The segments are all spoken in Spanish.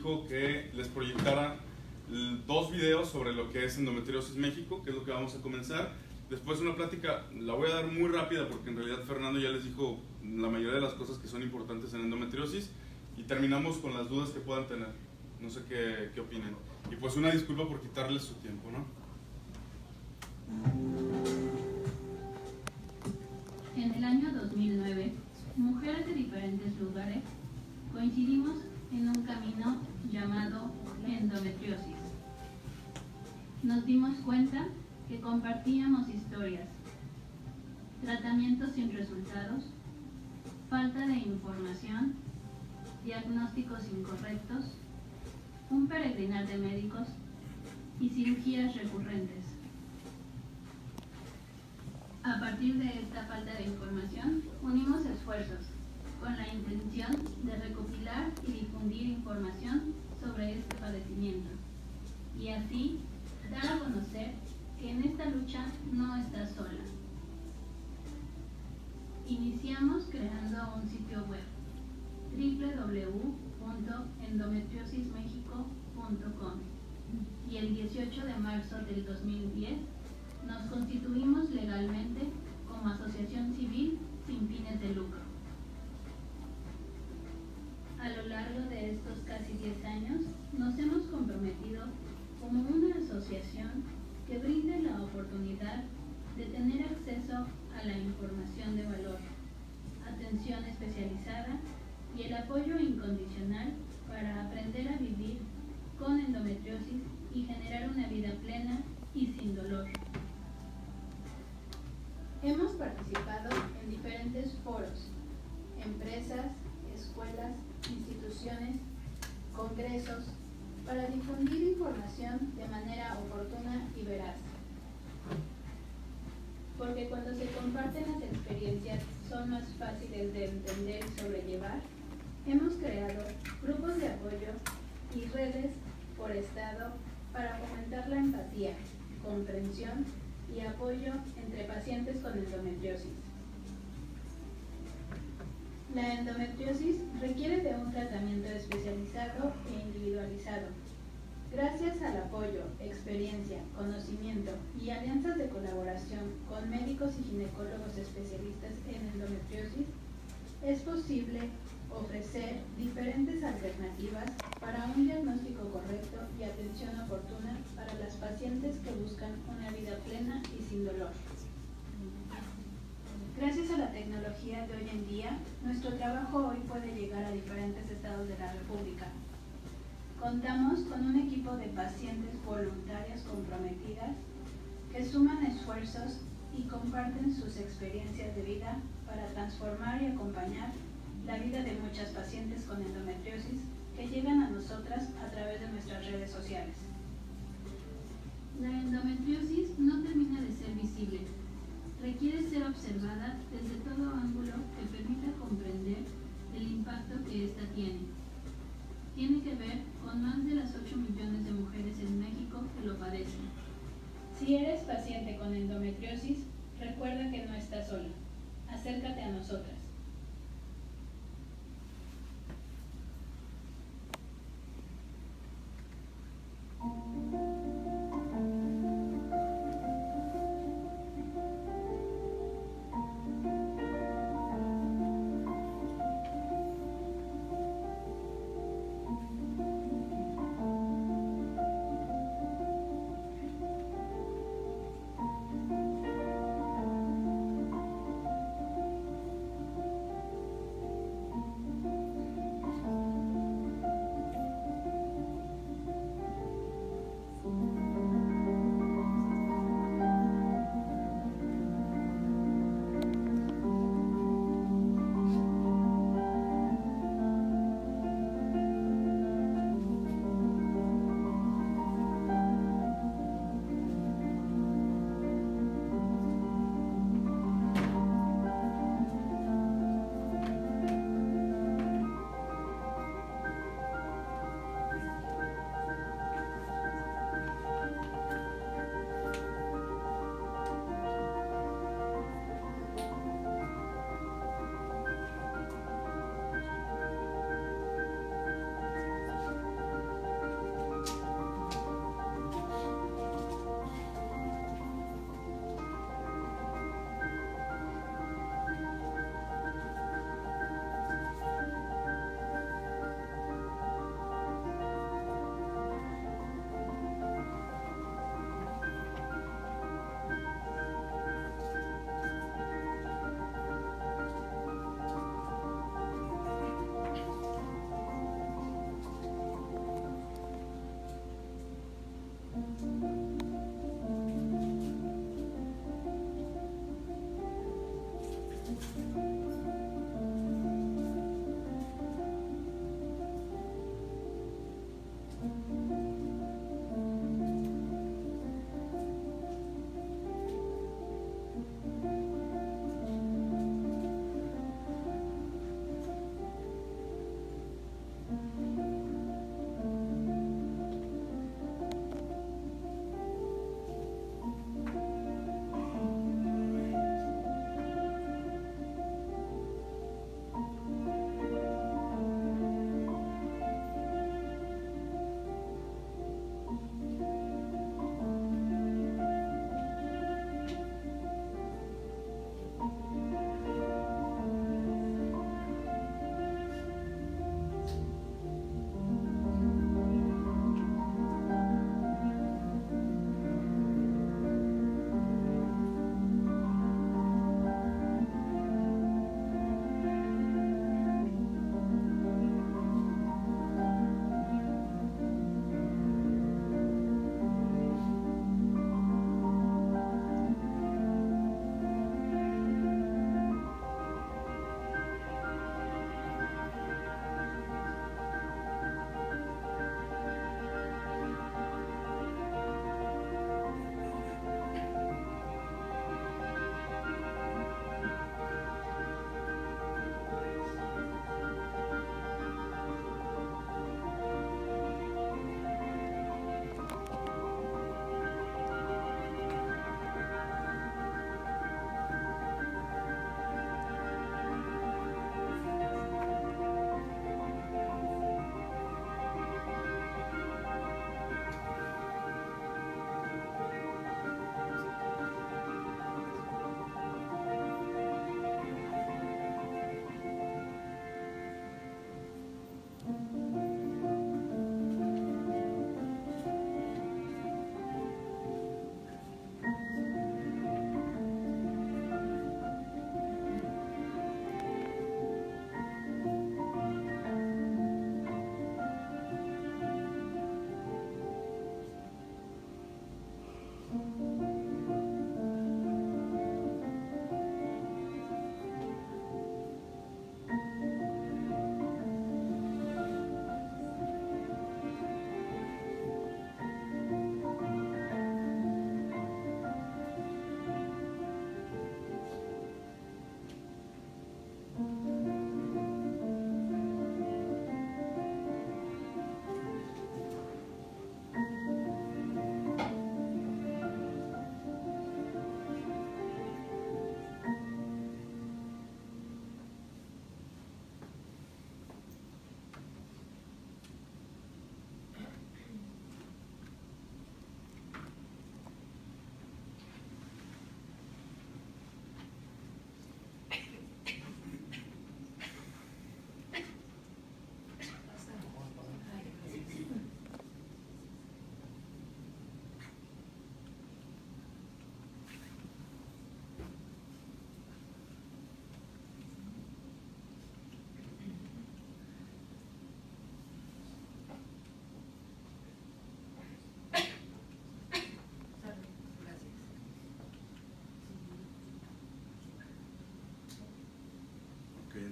dijo que les proyectara 2 videos sobre lo que es Endometriosis México, que es lo que vamos a comenzar. Después una plática, la voy a dar muy rápida porque en realidad Fernando ya les dijo la mayoría de las cosas que son importantes en endometriosis, y terminamos con las dudas que puedan tener. No sé qué opinen. Y pues una disculpa por quitarles su tiempo, ¿no? En el año 2009, mujeres de diferentes lugares coincidimos en un camino llamado endometriosis. Nos dimos cuenta que compartíamos historias, tratamientos sin resultados, falta de información, diagnósticos incorrectos, un peregrinar de médicos y cirugías recurrentes. A partir de esta falta de información, unimos esfuerzos con la intención de recopilar y difundir información sobre este padecimiento y así dar a conocer que en esta lucha no estás sola. Iniciamos creando un sitio web www.endometriosismexico.com y el 18 de marzo del 2010 nos constituimos legalmente como asociación civil sin fines de lucro. A lo largo de estos casi 10 años nos hemos comprometido como una asociación que brinde la oportunidad de tener acceso a la información de valor, atención especializada y el apoyo incondicional para aprender a vivir con endometriosis y generar una vida plena y sin dolor. Hemos participado en diferentes foros, empresas, escuelas, instituciones, congresos, para difundir información de manera oportuna y veraz. Porque cuando se comparten las experiencias son más fáciles de entender y sobrellevar, hemos creado grupos de apoyo y redes por estado para fomentar la empatía, comprensión y apoyo entre pacientes con endometriosis. La endometriosis requiere de un tratamiento especializado e individualizado. Gracias al apoyo, experiencia, conocimiento y alianzas de colaboración con médicos y ginecólogos especialistas en endometriosis, es posible ofrecer diferentes alternativas para un diagnóstico correcto y atención oportuna para las pacientes que buscan una vida plena y sin dolor. Gracias a la tecnología de hoy en día, nuestro trabajo hoy puede llegar a diferentes estados de la República. Contamos con un equipo de pacientes voluntarias comprometidas que suman esfuerzos y comparten sus experiencias de vida para transformar y acompañar la vida de muchas pacientes con endometriosis que llegan a nosotras a través de nuestras redes sociales. La endometriosis no termina de ser visible. Requiere ser observada desde todo ángulo que permita comprender el impacto que ésta tiene. Tiene que ver con más de las 8 millones de mujeres en México que lo padecen. Si eres paciente con endometriosis, recuerda que no estás sola. Acércate a nosotras.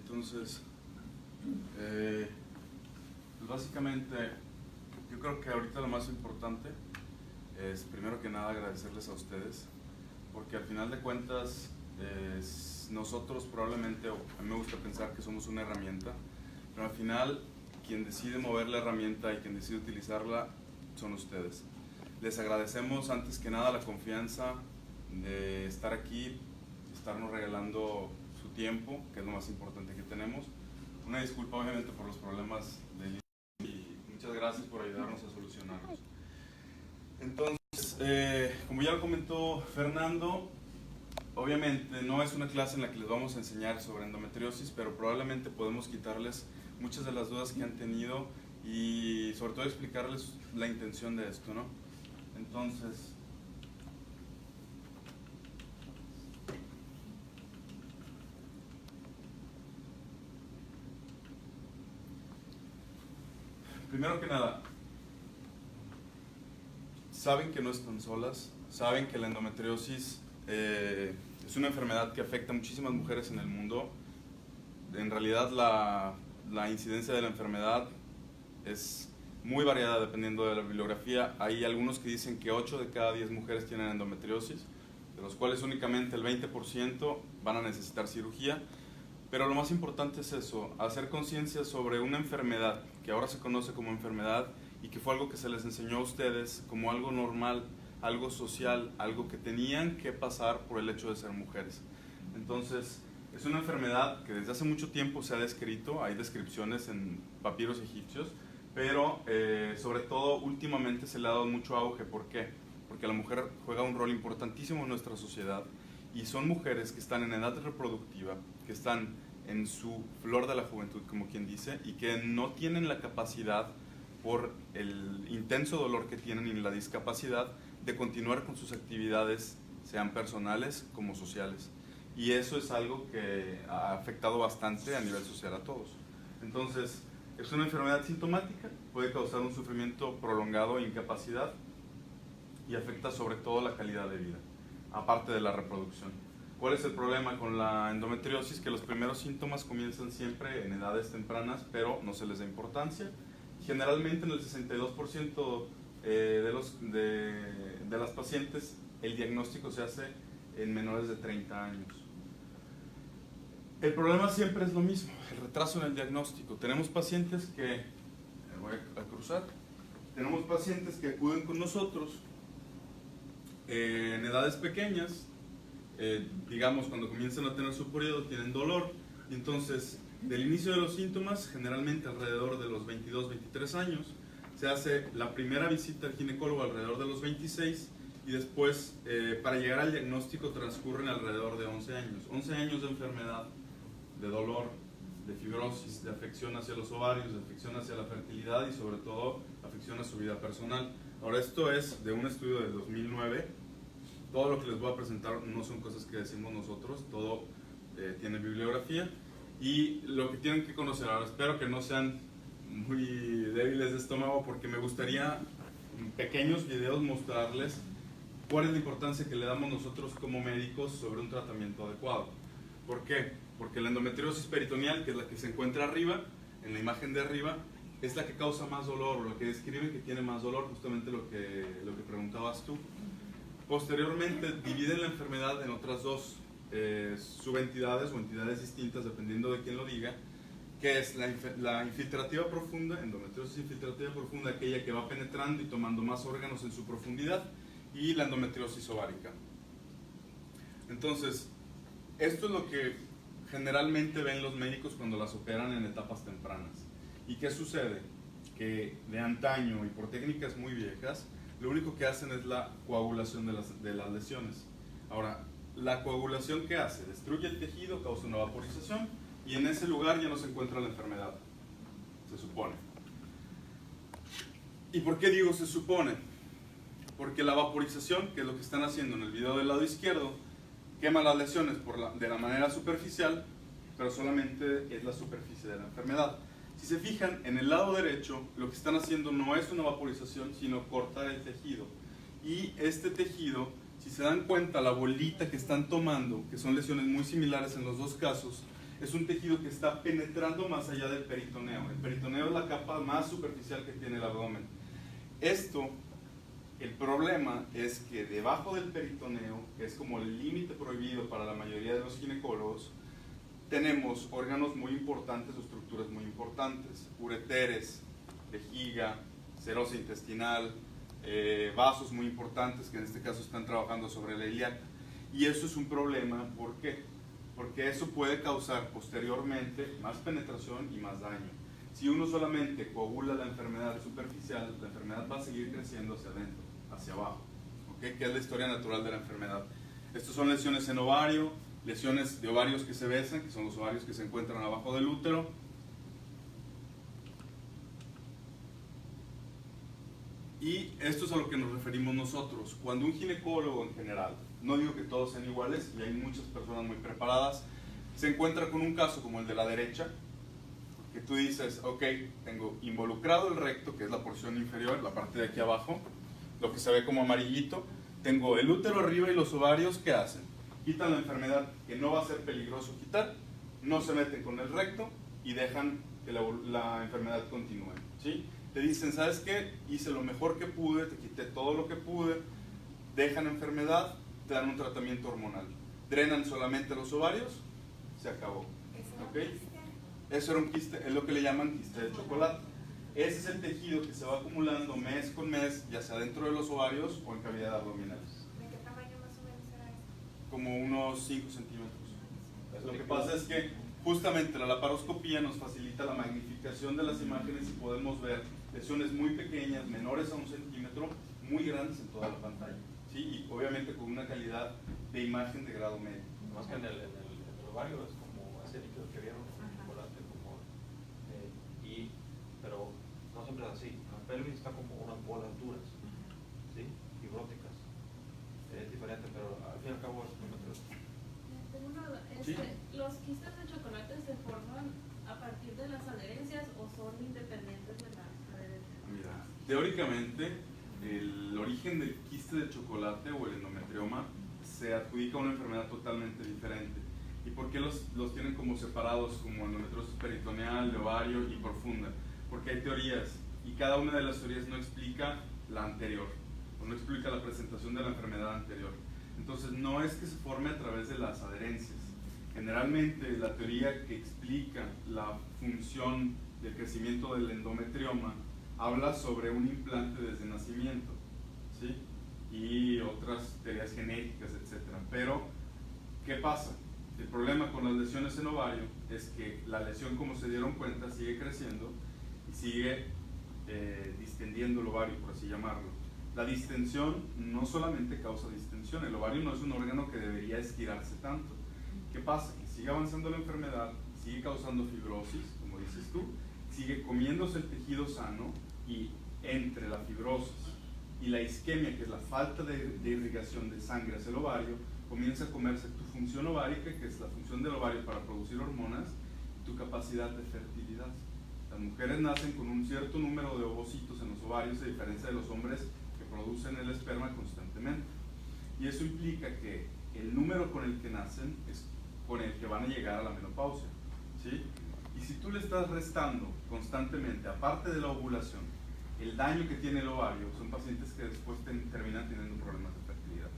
Entonces, pues básicamente, yo creo que ahorita lo más importante es, primero que nada, agradecerles a ustedes, porque al final de cuentas, nosotros probablemente, o a mí me gusta pensar que somos una herramienta, pero al final, quien decide mover la herramienta y quien decide utilizarla son ustedes. Les agradecemos antes que nada la confianza de estar aquí, estarnos regalando su tiempo, que es lo más importante que tenemos. Una disculpa obviamente por los problemas del y muchas gracias por ayudarnos a solucionarlos. Entonces, como ya lo comentó Fernando, obviamente no es una clase en la que les vamos a enseñar sobre endometriosis, pero probablemente podemos quitarles muchas de las dudas que han tenido y sobre todo explicarles la intención de esto, ¿no? Entonces, primero que nada, saben que no están solas, saben que la endometriosis es una enfermedad que afecta a muchísimas mujeres en el mundo. En realidad la incidencia de la enfermedad es muy variada dependiendo de la bibliografía. Hay algunos que dicen que 8 de cada 10 mujeres tienen endometriosis, de los cuales únicamente el 20% van a necesitar cirugía. Pero lo más importante es eso, hacer conciencia sobre una enfermedad que ahora se conoce como enfermedad y que fue algo que se les enseñó a ustedes como algo normal, algo social, algo que tenían que pasar por el hecho de ser mujeres. Entonces, es una enfermedad que desde hace mucho tiempo se ha descrito, hay descripciones en papiros egipcios, pero sobre todo últimamente se le ha dado mucho auge. ¿Por qué? Porque la mujer juega un rol importantísimo en nuestra sociedad y son mujeres que están en edad reproductiva, que están en su flor de la juventud, como quien dice, y que no tienen la capacidad, por el intenso dolor que tienen y la discapacidad, de continuar con sus actividades, sean personales como sociales. Y eso es algo que ha afectado bastante a nivel social a todos. Entonces, es una enfermedad sintomática, puede causar un sufrimiento prolongado e incapacidad, y afecta sobre todo la calidad de vida, aparte de la reproducción. ¿Cuál es el problema con la endometriosis? Que los primeros síntomas comienzan siempre en edades tempranas, pero no se les da importancia. Generalmente en el 62% de las pacientes el diagnóstico se hace en menores de 30 años. El problema siempre es lo mismo, el retraso en el diagnóstico. Tenemos pacientes que, tenemos pacientes que acuden con nosotros en edades pequeñas, digamos cuando comienzan a tener su periodo, tienen dolor, y entonces del inicio de los síntomas, generalmente alrededor de los 22, 23 años, se hace la primera visita al ginecólogo alrededor de los 26, y después para llegar al diagnóstico transcurren alrededor de 11 años. 11 años de enfermedad, de dolor, de fibrosis, de afección hacia los ovarios, de afección hacia la fertilidad y sobre todo afección a su vida personal. Ahora, esto es de un estudio de 2009. Todo lo que les voy a presentar no son cosas que decimos nosotros, todo tiene bibliografía. Y lo que tienen que conocer, ahora espero que no sean muy débiles de estómago, porque me gustaría en pequeños videos mostrarles cuál es la importancia que le damos nosotros como médicos sobre un tratamiento adecuado. ¿Por qué? Porque la endometriosis peritoneal, que es la que se encuentra arriba, en la imagen de arriba, es la que causa más dolor, o la que describe que tiene más dolor, justamente lo que preguntabas tú. Posteriormente dividen la enfermedad en otras dos subentidades o entidades distintas, dependiendo de quién lo diga, que es la infiltrativa profunda, endometriosis infiltrativa profunda, aquella que va penetrando y tomando más órganos en su profundidad, y la endometriosis ovárica. Entonces, esto es lo que generalmente ven los médicos cuando las operan en etapas tempranas. ¿Y qué sucede? Que de antaño y por técnicas muy viejas, lo único que hacen es la coagulación de las lesiones. Ahora, la coagulación, ¿qué hace? Destruye el tejido, causa una vaporización, y en ese lugar ya no se encuentra la enfermedad, se supone. ¿Y por qué digo se supone? Porque la vaporización, que es lo que están haciendo en el video del lado izquierdo, quema las lesiones de la manera superficial, pero solamente es la superficie de la enfermedad. Si se fijan, en el lado derecho, lo que están haciendo no es una vaporización, sino cortar el tejido. Y este tejido, si se dan cuenta, la bolita que están tomando, que son lesiones muy similares en los dos casos, es un tejido que está penetrando más allá del peritoneo. El peritoneo es la capa más superficial que tiene el abdomen. El problema es que debajo del peritoneo, que es como el límite prohibido para la mayoría de los ginecólogos, tenemos órganos muy importantes o estructuras muy importantes, ureteres, vejiga, serosa intestinal, vasos muy importantes que en este caso están trabajando sobre la ilíaca. Y eso es un problema, ¿por qué? Porque eso puede causar posteriormente más penetración y más daño. Si uno solamente coagula la enfermedad superficial, la enfermedad va a seguir creciendo hacia adentro, hacia abajo, ¿okay? Que es la historia natural de la enfermedad. Estas son lesiones en ovario, lesiones de ovarios que se besan, que son los ovarios que se encuentran abajo del útero. Y esto es a lo que nos referimos nosotros. Cuando un ginecólogo en general, no digo que todos sean iguales, y hay muchas personas muy preparadas, se encuentra con un caso como el de la derecha, que tú dices, ok, tengo involucrado el recto, que es la porción inferior, la parte de aquí abajo, lo que se ve como amarillito, tengo el útero arriba y los ovarios, ¿qué hacen? Quitan la enfermedad que no va a ser peligroso quitar, no se meten con el recto y dejan que la enfermedad continúe, ¿sí? te dicen, ¿sabes qué? Hice lo mejor que pude, te quité todo lo que pude, dejan enfermedad, te dan un tratamiento hormonal. Drenan solamente los ovarios, se acabó. ¿Ok? Eso era un quiste, es lo que le llaman quiste de chocolate. Ese es el tejido que se va acumulando mes con mes, ya sea dentro de los ovarios o en cavidad abdominal. ¿De qué tamaño más o menos era eso? Como unos 5 centímetros. Lo que pasa es que justamente la laparoscopía nos facilita la magnificación de las imágenes y podemos ver lesiones muy pequeñas, menores a 1 centímetro, muy grandes en toda la pantalla. ¿Sí? Y obviamente con una calidad de imagen de grado medio. Más que en el ovario es como ese líquido que vieron en el chocolate, como, pero no siempre es así. La pelvis está como unas bolas duras, ¿sí? Fibróticas. Es diferente, pero al fin y al cabo es endometriosis. Tengo una duda. Sí. ¿Los quistes de chocolate se forman a partir de las adherencias o son independientes de las adherencias? Mira, teóricamente el origen del quiste de chocolate o el endometrioma se adjudica a una enfermedad totalmente diferente. ¿Y por qué los tienen como separados, como endometriosis peritoneal, de ovario y profunda? Porque hay teorías y cada una de las teorías no explica la anterior o no explica la presentación de la enfermedad anterior. Entonces no es que se forme a través de las adherencias. Generalmente la teoría que explica la función del crecimiento del endometrioma habla sobre un implante desde nacimiento, ¿sí? Y otras teorías genéticas, etc. Pero, ¿qué pasa? El problema con las lesiones en ovario es que la lesión, como se dieron cuenta, sigue creciendo y sigue distendiendo el ovario, por así llamarlo. La distensión no solamente causa distensión, el ovario no es un órgano que debería estirarse tanto. ¿Qué pasa? Que sigue avanzando la enfermedad, sigue causando fibrosis, como dices tú, sigue comiéndose el tejido sano y entre la fibrosis y la isquemia, que es la falta de irrigación de sangre hacia el ovario, comienza a comerse tu función ovárica, que es la función del ovario para producir hormonas, y tu capacidad de fertilidad. Las mujeres nacen con un cierto número de ovocitos en los ovarios, a diferencia de los hombres que producen el esperma constantemente. Y eso implica que el número con el que nacen es con el que van a llegar a la menopausia, ¿sí? Y si tú le estás restando constantemente, aparte de la ovulación, el daño que tiene el ovario, son pacientes que después terminan teniendo problemas de fertilidad.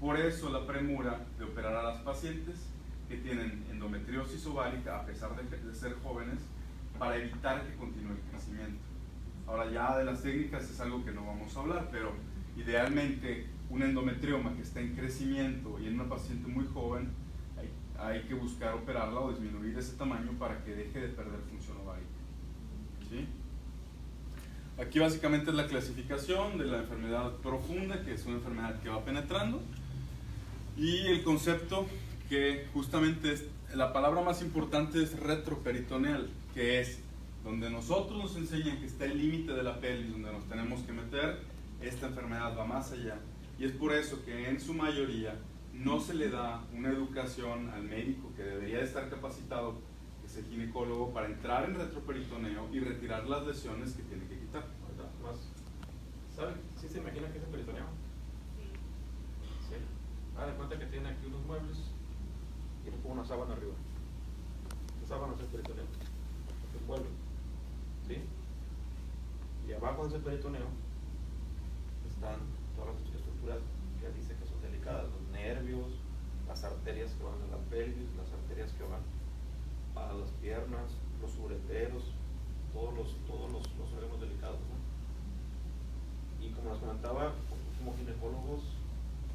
Por eso la premura de operar a las pacientes que tienen endometriosis ovárica, a pesar de ser jóvenes, para evitar que continúe el crecimiento. Ahora ya de las técnicas es algo que no vamos a hablar, pero idealmente un endometrioma que está en crecimiento y en una paciente muy joven, hay que buscar operarla o disminuir ese tamaño para que deje de perder función ovárica. ¿Sí? Aquí básicamente es la clasificación de la enfermedad profunda, que es una enfermedad que va penetrando, y el concepto que justamente es, la palabra más importante es retroperitoneal, que es donde nosotros nos enseñan que está el límite de la pelvis, donde nos tenemos que meter. Esta enfermedad va más allá, y es por eso que en su mayoría no se le da una educación al médico que debería de estar capacitado, que es el ginecólogo, para entrar en retroperitoneo y retirar las lesiones que tiene que quitar. ¿Saben? ¿Sí se imagina que es el peritoneo? Sí. Haga de cuenta que tiene aquí unos muebles y le pongo una sábana arriba. Esa sábana es el peritoneo, se envuelve, ¿sí? Y abajo de ese peritoneo están todas las estructuras que dice que son delicadas, los nervios, las arterias que van a la pelvis, las arterias que van a las piernas, los ureteros, todos los órganos delicados, ¿no? Y como les comentaba, como ginecólogos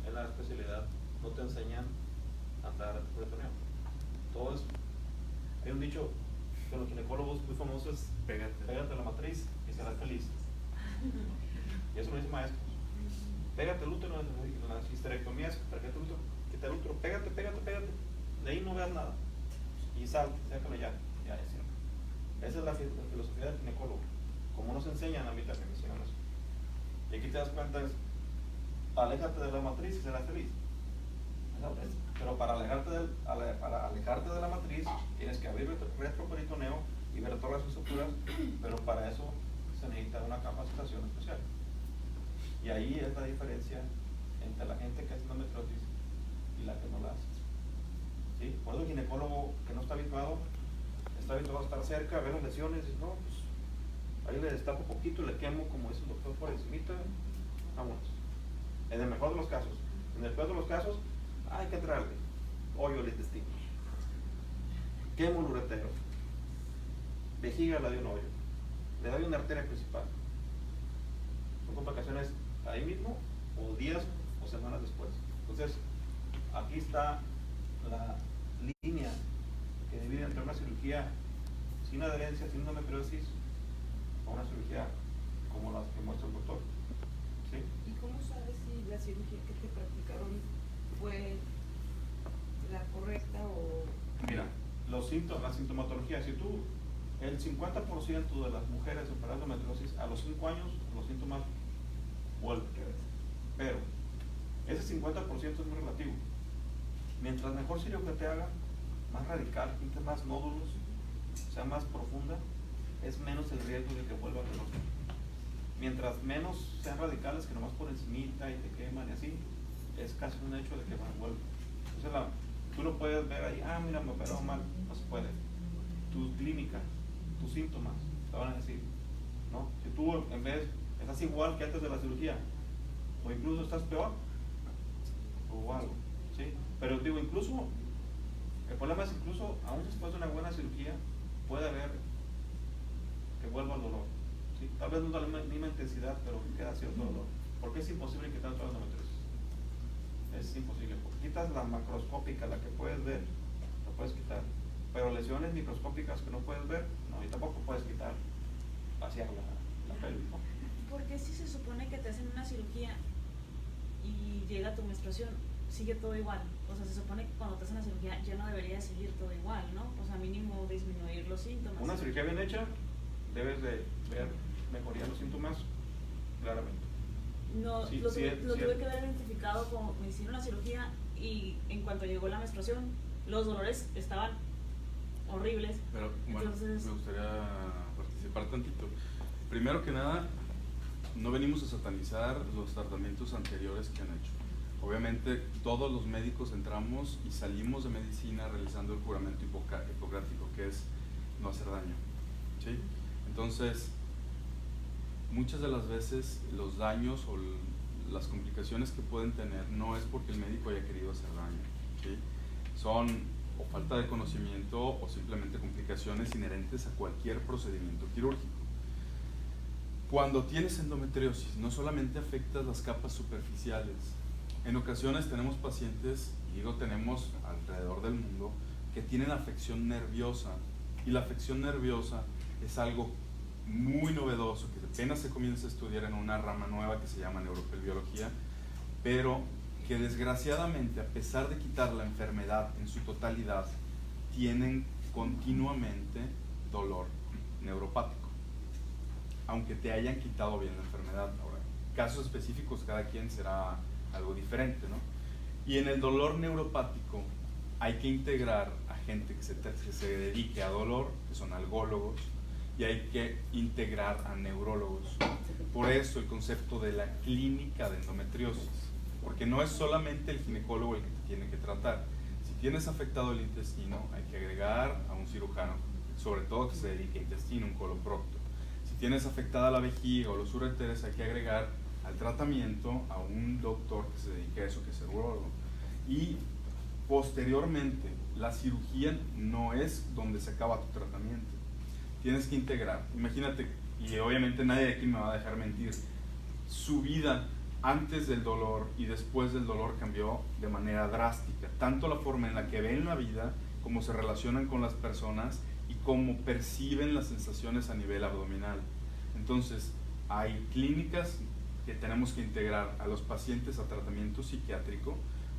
en la especialidad no te enseñan a dar peritoneo. Hay un dicho que los ginecólogos muy famosos es pégate a la matriz y serás feliz. Y eso lo dice maestros. Pégate el útero, en las histerectomías, pégate el útero, quita el útero, pégate. De ahí no veas nada. Y salte, déjalo ya. Esa es la filosofía del ginecólogo. Como nos enseñan, a mí también me enseñan eso. Y aquí te das cuenta, aléjate de la matriz y serás feliz. Pero para alejarte de la matriz, tienes que abrir retroperitoneo y ver todas las estructuras, pero para eso se necesita una capacitación especial. Y ahí es la diferencia entre la gente que hace endometriosis y la que no la hace. ¿Sí? Por eso el ginecólogo que no está habituado a estar cerca, a ver las lesiones, y no, pues Ahí le destapo poquito, le quemo, como dice el doctor, por encimita, vámonos. En el mejor de los casos. En el peor de los casos, hay que entrarle hoyo al intestino. Quemo el uretero. Vejiga la de un hoyo. Le doy una arteria principal. Son complicaciones ahí mismo, o días o semanas después. Entonces, aquí está la línea que divide entre una cirugía sin adherencia, sin endometriosis, o una cirugía como las que muestra el doctor. ¿Sí? ¿Y cómo sabes si la cirugía que te practicaron fue la correcta o...? Mira, los síntomas, la sintomatología, si tú, el 50% de las mujeres operadas de endometriosis a los 5 años, los síntomas vuelven. Pero ese 50% es muy relativo. Mientras mejor cirugía te haga, más radical, quite más nódulos, sea más profunda, es menos el riesgo de que vuelva a dolor. Mientras menos sean radicales, que nomás por encimita y te queman y así, es casi un hecho de que van a volver. Entonces tú lo puedes ver ahí, mira, me operaron mal, no se puede. Tu clínica, tus síntomas, te van a decir, ¿no? Si tú en vez estás igual que antes de la cirugía, o incluso estás peor, o algo, ¿sí? Pero digo, incluso, el problema es incluso, aún después de una buena cirugía, puede haber que vuelva el dolor, ¿sí? Tal vez no da la misma intensidad, pero queda cierto dolor. ¿Por qué es imposible quitar toda la endometriosis? Es imposible, porque quitas la macroscópica, la que puedes ver, la puedes quitar, pero lesiones microscópicas que no puedes ver, no, y tampoco puedes quitar, vaciar la pelvis, ¿no? ¿Por qué si se supone que te hacen una cirugía y llega tu menstruación, sigue todo igual? O sea, se supone que cuando te hacen la cirugía ya no debería seguir todo igual, ¿no? O sea, mínimo disminuir los síntomas. Una cirugía bien hecha, debes de ver mejoría en los síntomas claramente. No, Sí, lo sí, tuve que ver identificado como me hicieron la cirugía y en cuanto llegó la menstruación, los dolores estaban horribles. Pero bueno, entonces, me gustaría participar tantito. Primero que nada, no venimos a satanizar los tratamientos anteriores que han hecho. Obviamente todos los médicos entramos y salimos de medicina realizando el juramento hipocrático, que es no hacer daño, ¿sí? Entonces, muchas de las veces los daños o las complicaciones que pueden tener no es porque el médico haya querido hacer daño, ¿sí? Son o falta de conocimiento o simplemente complicaciones inherentes a cualquier procedimiento quirúrgico. Cuando tienes endometriosis, no solamente afectas las capas superficiales. En ocasiones tenemos pacientes, y digo tenemos alrededor del mundo, que tienen afección nerviosa, y la afección nerviosa es algo muy novedoso, que apenas se comienza a estudiar en una rama nueva que se llama neuropelviología, pero que desgraciadamente, a pesar de quitar la enfermedad en su totalidad, tienen continuamente dolor neuropático, aunque te hayan quitado bien la enfermedad. Ahora, casos específicos, cada quien será algo diferente, ¿no? Y en el dolor neuropático hay que integrar a gente que se dedique a dolor, que son algólogos, y hay que integrar a neurólogos. Por eso el concepto de la clínica de endometriosis, porque no es solamente el ginecólogo el que te tiene que tratar. Si tienes afectado el intestino, hay que agregar a un cirujano, sobre todo que se dedique a intestino, un coloprocto. Si tienes afectada la vejiga o los ureteres, hay que agregar al tratamiento a un doctor que se dedique a eso, que es el urólogo. Y posteriormente, la cirugía no es donde se acaba tu tratamiento. Tienes que integrar. Imagínate, y obviamente nadie de aquí me va a dejar mentir, su vida antes del dolor y después del dolor cambió de manera drástica. Tanto la forma en la que ven la vida, como se relacionan con las personas y cómo perciben las sensaciones a nivel abdominal. Entonces, hay clínicas que tenemos que integrar a los pacientes a tratamiento psiquiátrico.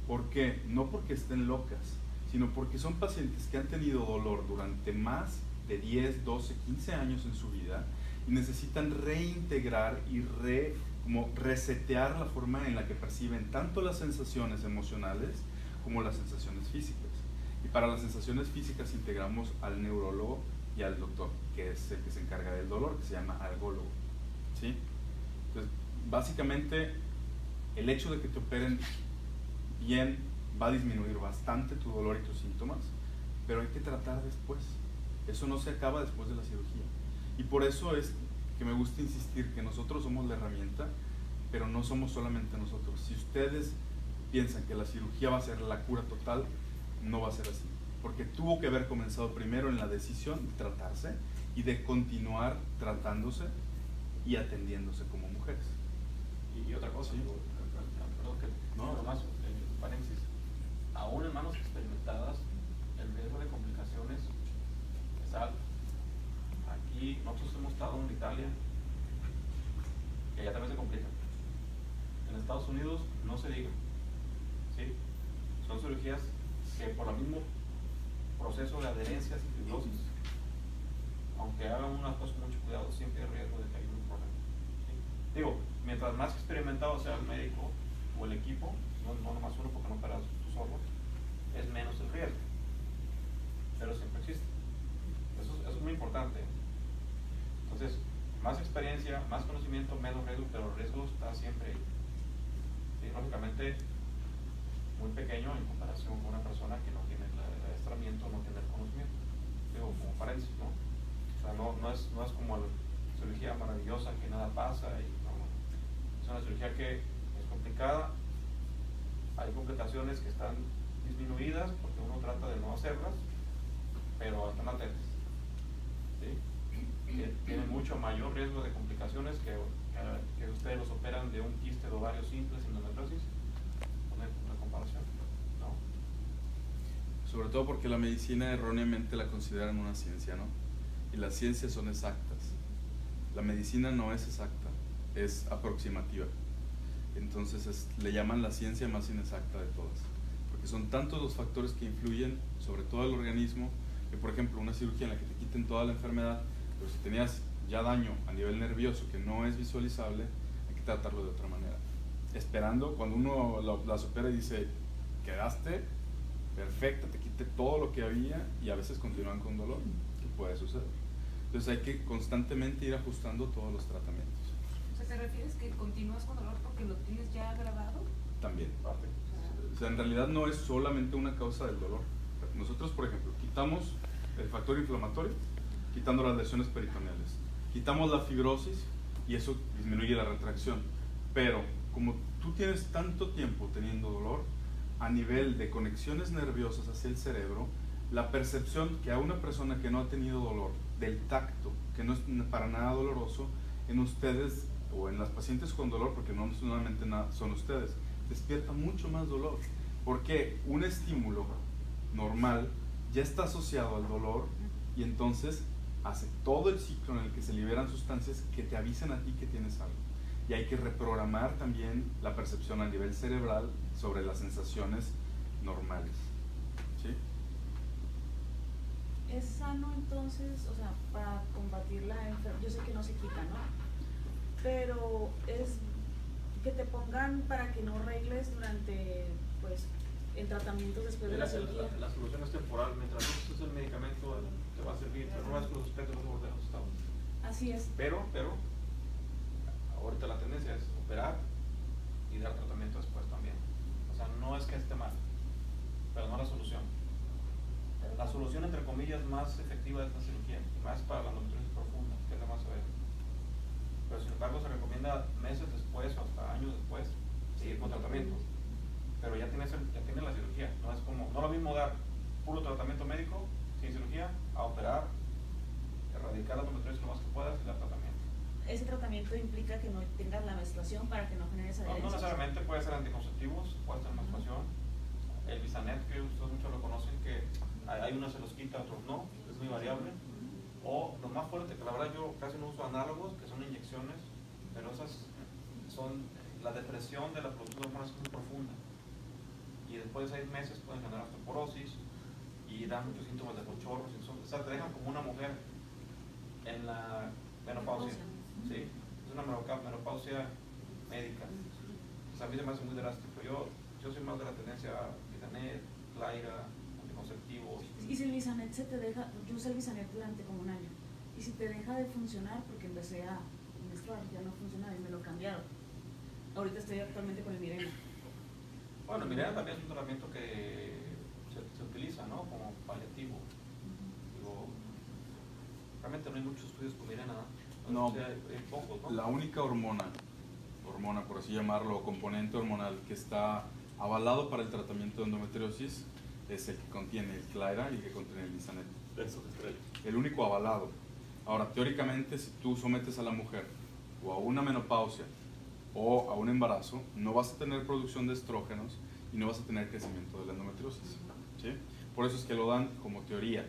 ¿Por qué? No porque estén locas, sino porque son pacientes que han tenido dolor durante más de 10, 12, 15 años en su vida y necesitan reintegrar y como resetear la forma en la que perciben tanto las sensaciones emocionales como las sensaciones físicas. Y para las sensaciones físicas integramos al neurólogo y al doctor, que es el que se encarga del dolor, que se llama algólogo, ¿sí? Entonces, básicamente, el hecho de que te operen bien va a disminuir bastante tu dolor y tus síntomas, pero hay que tratar después. Eso no se acaba después de la cirugía. Y por eso es que me gusta insistir que nosotros somos la herramienta, pero no somos solamente nosotros. Si ustedes piensan que la cirugía va a ser la cura total, no va a ser así, porque tuvo que haber comenzado primero en la decisión de tratarse y de continuar tratándose y atendiéndose como mujeres. Y otra cosa, Sí. perdón que No. nomás, paréntesis, aún en manos experimentadas el riesgo de complicaciones es alto. Aquí nosotros hemos estado en Italia, que ya también se complica. En Estados Unidos no se diga, ¿sí? Son cirugías que por el mismo proceso de adherencias y fibrosis, aunque hagan unas cosas con mucho cuidado, siempre hay riesgo de que haya un problema, ¿sí? Digo, mientras más experimentado sea el médico o el equipo, no nomás uno porque no operas tú solo, es menos el riesgo, pero siempre existe. Eso es muy importante. Entonces, más experiencia, más conocimiento, menos riesgo, pero el riesgo está siempre ahí. Sí, lógicamente muy pequeño en comparación con una persona que no tiene el adiestramiento, no tiene el conocimiento. Digo, como paréntesis, ¿no? O sea, no es como la cirugía maravillosa que nada pasa y no. Es una cirugía que es complicada, hay complicaciones que están disminuidas porque uno trata de no hacerlas, pero están latentes, ¿sí? Tienen mucho mayor riesgo de complicaciones que ustedes los operan de un quiste de ovario simple sin endometriosis. Una comparación, ¿no? Sobre todo porque la medicina erróneamente la consideran una ciencia, ¿no? Y las ciencias son exactas. La medicina no es exacta, es aproximativa. Entonces le llaman la ciencia más inexacta de todas, porque son tantos los factores que influyen sobre todo el organismo, que por ejemplo una cirugía en la que te quiten toda la enfermedad, pero si tenías ya daño a nivel nervioso que no es visualizable, hay que tratarlo de otra manera. Esperando, cuando uno las opera y dice, quedaste perfecta, te quité todo lo que había, y a veces continúan con dolor, que puede suceder. Entonces hay que constantemente ir ajustando todos los tratamientos. O sea, ¿te refieres que continúas con dolor porque lo tienes ya grabado? También. O sea, en realidad no es solamente una causa del dolor. Nosotros, por ejemplo, quitamos el factor inflamatorio, quitando las lesiones peritoneales, quitamos la fibrosis y eso disminuye la retracción. Pero como tú tienes tanto tiempo teniendo dolor, a nivel de conexiones nerviosas hacia el cerebro, la percepción que a una persona que no ha tenido dolor del tacto, que no es para nada doloroso, en ustedes o en las pacientes con dolor, porque no solamente son ustedes, despierta mucho más dolor, porque un estímulo normal ya está asociado al dolor y entonces hace todo el ciclo en el que se liberan sustancias que te avisan a ti que tienes algo. Y hay que reprogramar también la percepción a nivel cerebral sobre las sensaciones normales. ¿Sí? Es sano entonces, o sea, para combatir la enfermedad, yo sé que no se quita, ¿no? Pero es que te pongan para que no arregles durante, pues, el tratamiento después de la cirugía. La solución es temporal, mientras no uses el medicamento te va a servir, pero no es que los aspectos no volver a los estados. Así es. Pero, ahorita la tendencia es operar y dar tratamiento después también. O sea, no es que esté mal, pero no la solución. La solución, entre comillas, más efectiva es la cirugía, y más para la endometriosis profunda, que es la más severa. Pero sin embargo se recomienda meses después o hasta años después seguir con tratamiento. Pero ya tienes la cirugía, no es como, no lo mismo dar puro tratamiento médico sin cirugía a operar, erradicar la endometriosis lo más que puedas y dar tratamiento. Ese tratamiento implica que no tengas la menstruación para que no generes No adherencias. necesariamente, puede ser anticonceptivos, puede ser menstruación. El Bisanet, que ustedes muchos lo conocen, que hay unos se los quita, otros no, es muy variable. O lo más fuerte, que la verdad yo casi no uso análogos, que son inyecciones, pero esas son la depresión de la producción de hormonas muy profunda. Y después de 6 meses pueden generar osteoporosis y dan muchos síntomas de bochornos. O sea, te dejan como una mujer en la menopausia. ¿Sí? Es una menopausia médica. O sea, a mí se me hace muy drástico. Yo soy más de la tendencia a Bisanet, Claira, anticonceptivos. Y si el Bisanet se te deja, yo usé el Bisanet durante como un año, y si te deja de funcionar porque empecé a menstruar, ya no funcionaba y me lo cambiaron. Ahorita estoy actualmente con el Mirena. Bueno, el Mirena también es un tratamiento que se utiliza, ¿no? Como paliativo. Digo, realmente no hay muchos estudios con Mirena, ¿no? No, O sea, hay pocos, ¿no? la única hormona, por así llamarlo, o componente hormonal que está avalado para el tratamiento de endometriosis es el que contiene el Clara y el que contiene el Lisanet. Eso que estrella. El único avalado. Ahora, teóricamente, si tú sometes a la mujer o a una menopausia o a un embarazo, no vas a tener producción de estrógenos y no vas a tener crecimiento de la endometriosis, ¿sí? Por eso es que lo dan como teoría.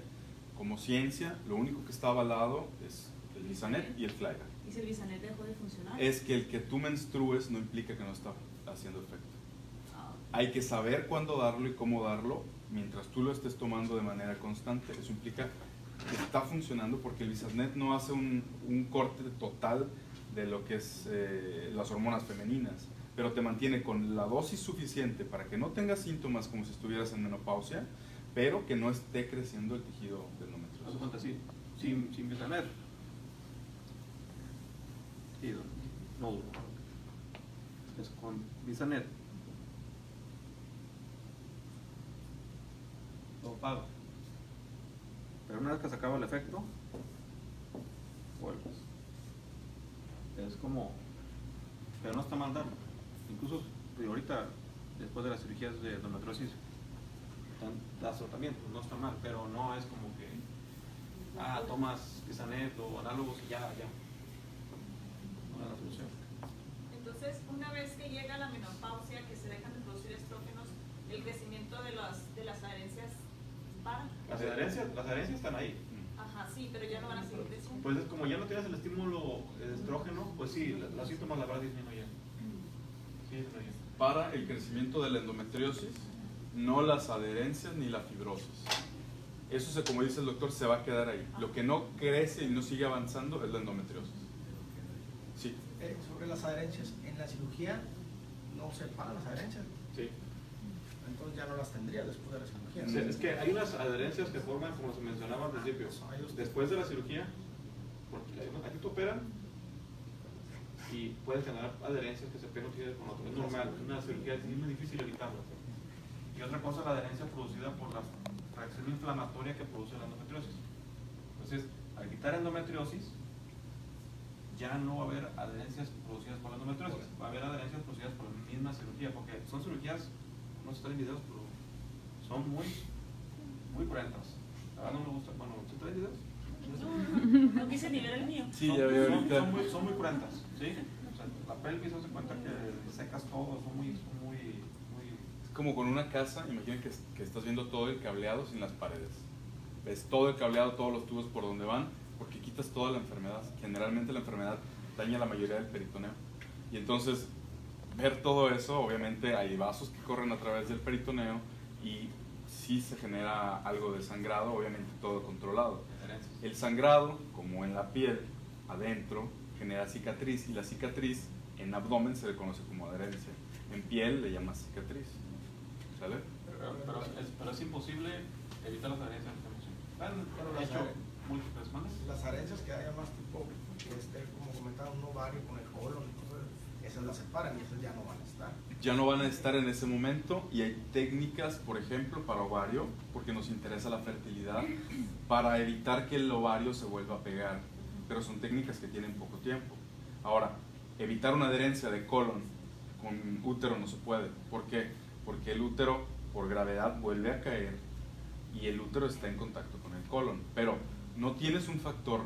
Como ciencia, lo único que está avalado es el Lisanet y el Clara. ¿Y si el Lisanet dejó de funcionar? Es que el que tú menstrues no implica que no está haciendo efecto. Ah, Hay que saber cuándo darlo y cómo darlo mientras tú lo estés tomando de manera constante. Eso implica que está funcionando porque el Lisanet no hace un corte total de lo que es las hormonas femeninas, pero te mantiene con la dosis suficiente para que no tengas síntomas como si estuvieras en menopausia, pero que no esté creciendo el tejido del Haz de endometriosis. cuenta, sí, sin Lisanet. Sí, nódulo. Es con Lisanet. Lo pago. Pero una vez que se acaba el efecto, vuelves. Es como, pero no está mal darlo. Incluso ahorita, después de las cirugías de endometriosis, das tratamiento, no está mal, pero no es como que tomas Lisanet o análogos y ya. No es la solución. Entonces, una vez que llega la menopausia, que se dejan de producir estrógenos, el crecimiento de las adherencias para. Las adherencias están ahí. Ajá, sí, pero ya no van a seguir creciendo. Pues es como ya no tienes el estímulo de estrógeno, pues sí, los síntomas la verdad disminuyen. Sí, disminuyen. Para el crecimiento de la endometriosis, no las adherencias ni la fibrosis. Eso, como dice el doctor, se va a quedar ahí. Lo que no crece y no sigue avanzando es la endometriosis. Sí. Sobre las adherencias, en la cirugía no se paran las adherencias, Sí. entonces ya no las tendría después de la cirugía. Sí, es que hay unas adherencias que forman, como se mencionaba al principio, después de la cirugía, porque aquí te operan y puedes generar adherencias que se pegan con otro. Es normal, una cirugía es muy difícil evitarlo. Y otra cosa, la adherencia producida por la reacción inflamatoria que produce la endometriosis. Entonces, al quitar endometriosis, ya no va a haber adherencias producidas por la endometriosis, va a haber adherencias producidas por la misma cirugía, porque son cirugías, no se están en videos, pero son muy cruentas. La verdad no me gusta, bueno, ¿se traen videos? no quise ni ver el mío. Sí, ya veo ahorita. Son muy cruentas, ¿sí? O sea, la pelvis, se cuenta que secas todo, son muy Es como con una casa, imaginen que estás viendo todo el cableado sin las paredes. Ves todo el cableado, todos los tubos por donde van, porque quitas toda la enfermedad. Generalmente la enfermedad daña la mayoría del peritoneo. Y entonces, ver todo eso, obviamente hay vasos que corren a través del peritoneo y sí se genera algo de sangrado, obviamente todo controlado. El sangrado, como en la piel, adentro, genera cicatriz y la cicatriz en abdomen se le conoce como adherencia. En piel le llamas cicatriz. ¿Sale? pero es imposible evitar las adherencias. Pero De hecho, múltiples maneras. las adherencias que haya más tipo, como comentaba, un ovario con el colon y cosas, esas las separan y esas ya no van a estar. Ya no van a estar en ese momento y hay técnicas, por ejemplo, para ovario, porque nos interesa la fertilidad, para evitar que el ovario se vuelva a pegar, pero son técnicas que tienen poco tiempo. Ahora, evitar una adherencia de colon con útero no se puede. ¿Por qué? Porque el útero, por gravedad, vuelve a caer y el útero está en contacto con el colon, pero no tienes un factor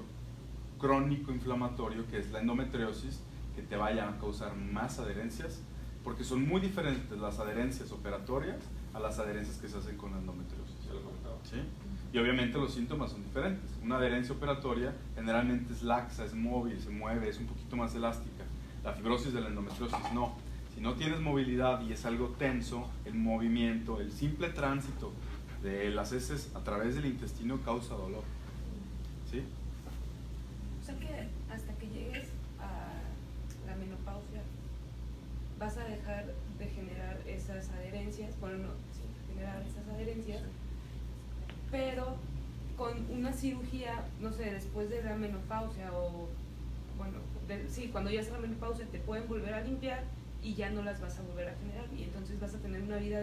crónico inflamatorio que es la endometriosis que te vaya a causar más adherencias, porque son muy diferentes las adherencias operatorias a las adherencias que se hacen con la endometriosis. ¿Sí? Y obviamente los síntomas son diferentes. Una adherencia operatoria generalmente es laxa, es móvil, se mueve, es un poquito más elástica. La fibrosis de la endometriosis no. Si no tienes movilidad y es algo tenso, el movimiento, el simple tránsito de las heces a través del intestino causa dolor. ¿Sí? O sea que hasta que llegues a la menopausia vas a dejar de generar esas adherencias, bueno, no, sí, generar esas adherencias, pero con una cirugía, no sé, después de la menopausia o, bueno, sí, cuando ya sea la menopausia te pueden volver a limpiar y ya no las vas a volver a generar y entonces vas a tener una vida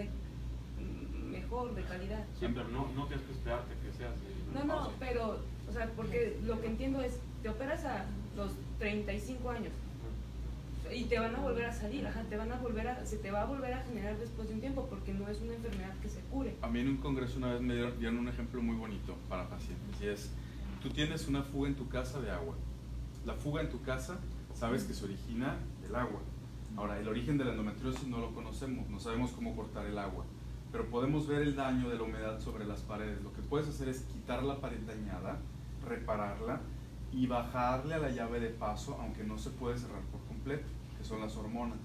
mejor, de calidad. Sí, pero no tienes que esperarte que seas de No, pero, o sea, porque lo que entiendo es, te operas a los 35 años. Y te van a volver a salir, ajá, se te va a volver a generar después de un tiempo, porque no es una enfermedad que se cure. A mí en un congreso una vez me dieron un ejemplo muy bonito para pacientes, y es, tú tienes una fuga en tu casa de agua. La fuga en tu casa, sabes que se origina del agua. Ahora, el origen de la endometriosis no lo conocemos, no sabemos cómo cortar el agua, pero podemos ver el daño de la humedad sobre las paredes. Lo que puedes hacer es quitar la pared dañada, repararla y bajarle a la llave de paso, aunque no se puede cerrar por completo, que son las hormonas.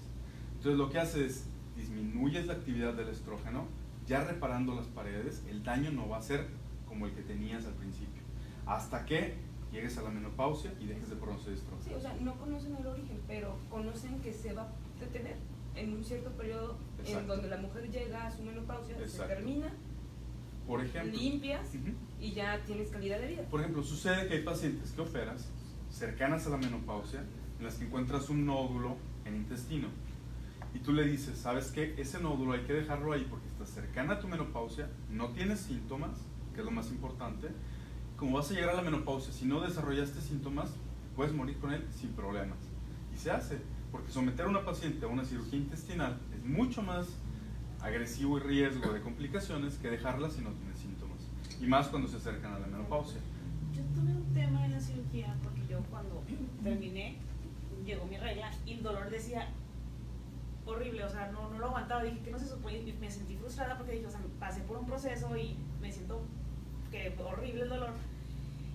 Entonces lo que hace es disminuyes la actividad del estrógeno, ya reparando las paredes, el daño no va a ser como el que tenías al principio, hasta que llegues a la menopausia y dejes de producir estrógeno. Sí, o sea, no conocen el origen, pero conocen que se va a detener en un cierto periodo. Exacto. En donde la mujer llega a su menopausia, Exacto. se termina, Por ejemplo, limpias Ujú. y ya tienes calidad de vida. Por ejemplo, sucede que hay pacientes que operas cercanas a la menopausia en las que encuentras un nódulo en intestino y tú le dices, ¿sabes qué? Ese nódulo hay que dejarlo ahí porque estás cercana a tu menopausia, no tienes síntomas, que es lo más importante. Como vas a llegar a la menopausia, si no desarrollaste síntomas, puedes morir con él sin problemas. Y se hace, porque someter a una paciente a una cirugía intestinal es mucho más agresivo y riesgo de complicaciones que dejarla si no tiene síntomas. Y más cuando se acercan a la menopausia. Yo tuve un tema en la cirugía porque yo cuando terminé, llegó mi regla y el dolor decía horrible, o sea, no lo aguantaba, dije que no se supone, y me sentí frustrada porque dije, o sea, pasé por un proceso y me siento que horrible el dolor.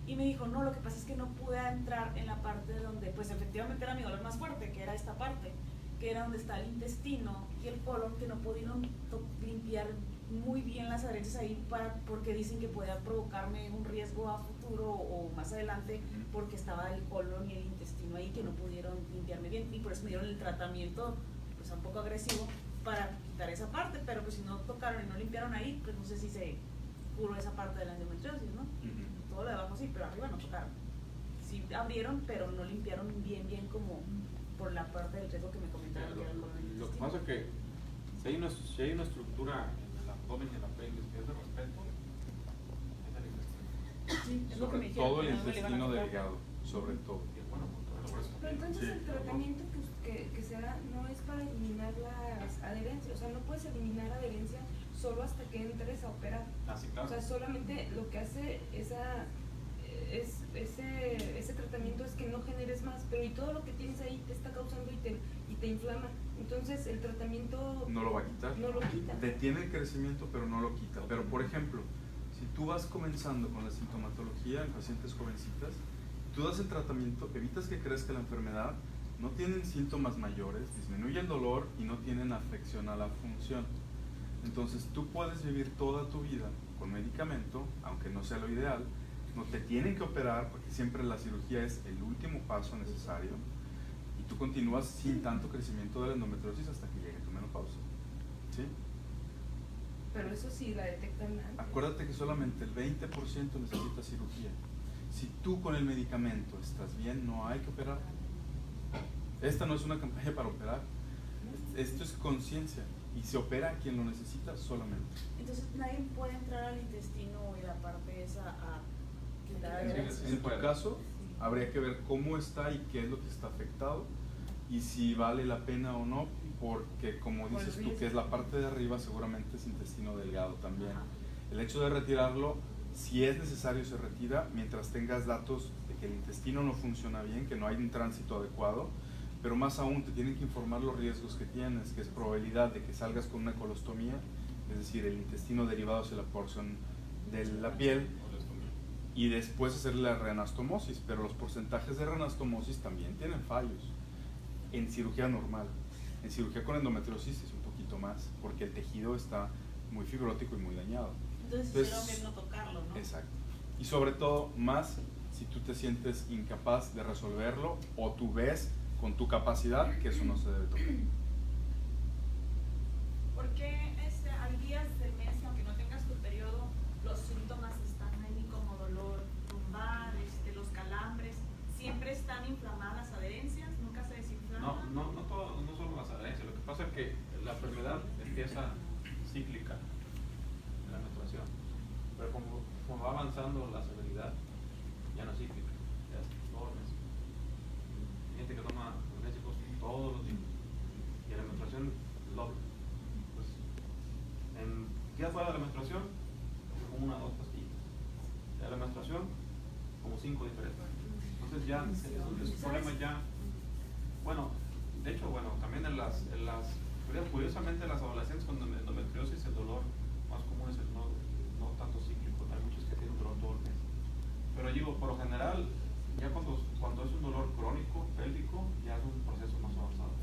Y me dijo, no, lo que pasa es que no pude entrar en la parte donde, pues efectivamente era mi dolor más fuerte, que era esta parte, que era donde está el intestino y el colon, que no pudieron limpiar muy bien las adherencias ahí porque dicen que podía provocarme un riesgo a futuro o más adelante porque estaba el colon y el intestino ahí que no pudieron limpiarme bien y por eso me dieron el tratamiento pues un poco agresivo para quitar esa parte, pero pues si no tocaron y no limpiaron ahí, pues no sé si se curó esa parte de la endometriosis, ¿no? Todo lo de abajo sí, pero arriba no tocaron. Sí abrieron, pero no limpiaron bien como por la parte del riesgo que me comentaron que era el colon y el Lo que intestino. pasa es que si hay una estructura en el abdomen y en la pelvis que es de respeto, es el intestino. Sí, es lo que me Sobre dijeron, todo el que no me le iban a intestino tocar. delgado, sobre todo. Y es bueno por eso. Pero entonces Sí. el tratamiento que se da no es para eliminar las adherencias, o sea, no puedes eliminar adherencia solo hasta que entres a operar. Así, O claro. sea, solamente lo que hace ese tratamiento es que no generes más, pero y todo lo que tienes ahí te está causando y te inflama. Entonces el tratamiento No lo va a quitar. no lo quita. Detiene el crecimiento, pero no lo quita. Pero, por ejemplo, si tú vas comenzando con la sintomatología en pacientes jovencitas, tú das el tratamiento, evitas que crezca la enfermedad, no tienen síntomas mayores, disminuye el dolor y no tienen afección a la función. Entonces, tú puedes vivir toda tu vida con medicamento, aunque no sea lo ideal, no te tienen que operar porque siempre la cirugía es el último paso necesario y tú continúas sin tanto crecimiento de la endometriosis hasta que llegue tu menopausia. ¿Sí? Pero eso sí la detectan antes. Acuérdate que solamente el 20% necesita cirugía. Si tú con el medicamento estás bien, no hay que operar. Esta no es una campaña para operar. Esto es conciencia y se opera a quien lo necesita solamente. Entonces nadie puede entrar al intestino y la parte esa a quitar Sí, adherencias. sí, En tu puede. caso, habría que ver cómo está y qué es lo que está afectado y si vale la pena o no, porque como Por dices el tú, que es riesgo. la parte de arriba, seguramente es intestino delgado también. Ajá. El hecho de retirarlo, si es necesario, se retira mientras tengas datos de que el intestino no funciona bien, que no hay un tránsito adecuado, pero más aún te tienen que informar los riesgos que tienes, que es probabilidad de que salgas con una colostomía, es decir, el intestino derivado hacia la porción de la piel, y después hacer la reanastomosis, pero los porcentajes de reanastomosis también tienen fallos en cirugía normal. En cirugía con endometriosis es un poquito más, porque el tejido está muy fibrótico y muy dañado. Entonces hicieron bien no tocarlo, ¿no? Exacto. Y sobre todo, más si tú te sientes incapaz de resolverlo o tú ves con tu capacidad que eso no se debe tocar. ¿Por qué hay días del mes que aunque no tengas tu periodo, los síntomas están ahí como dolor lumbar, los calambres? ¿Siempre están inflamadas las adherencias? ¿Nunca se desinflaman? No solo las adherencias. Lo que pasa es que la enfermedad empieza cíclica en la menstruación, pero como va avanzando la severidad, ya no es cíclica, ya es 2 meses. menstruación, como 1 o 2 pastillas. De la menstruación, como 5 diferentes. Entonces ya es un problema ya. Bueno, de hecho, también curiosamente en las adolescentes con endometriosis el dolor más común es el no tanto cíclico, hay muchos que tienen dolor todo el mes. Pero digo, por lo general, ya cuando es un dolor crónico, pélvico, ya es un proceso más avanzado,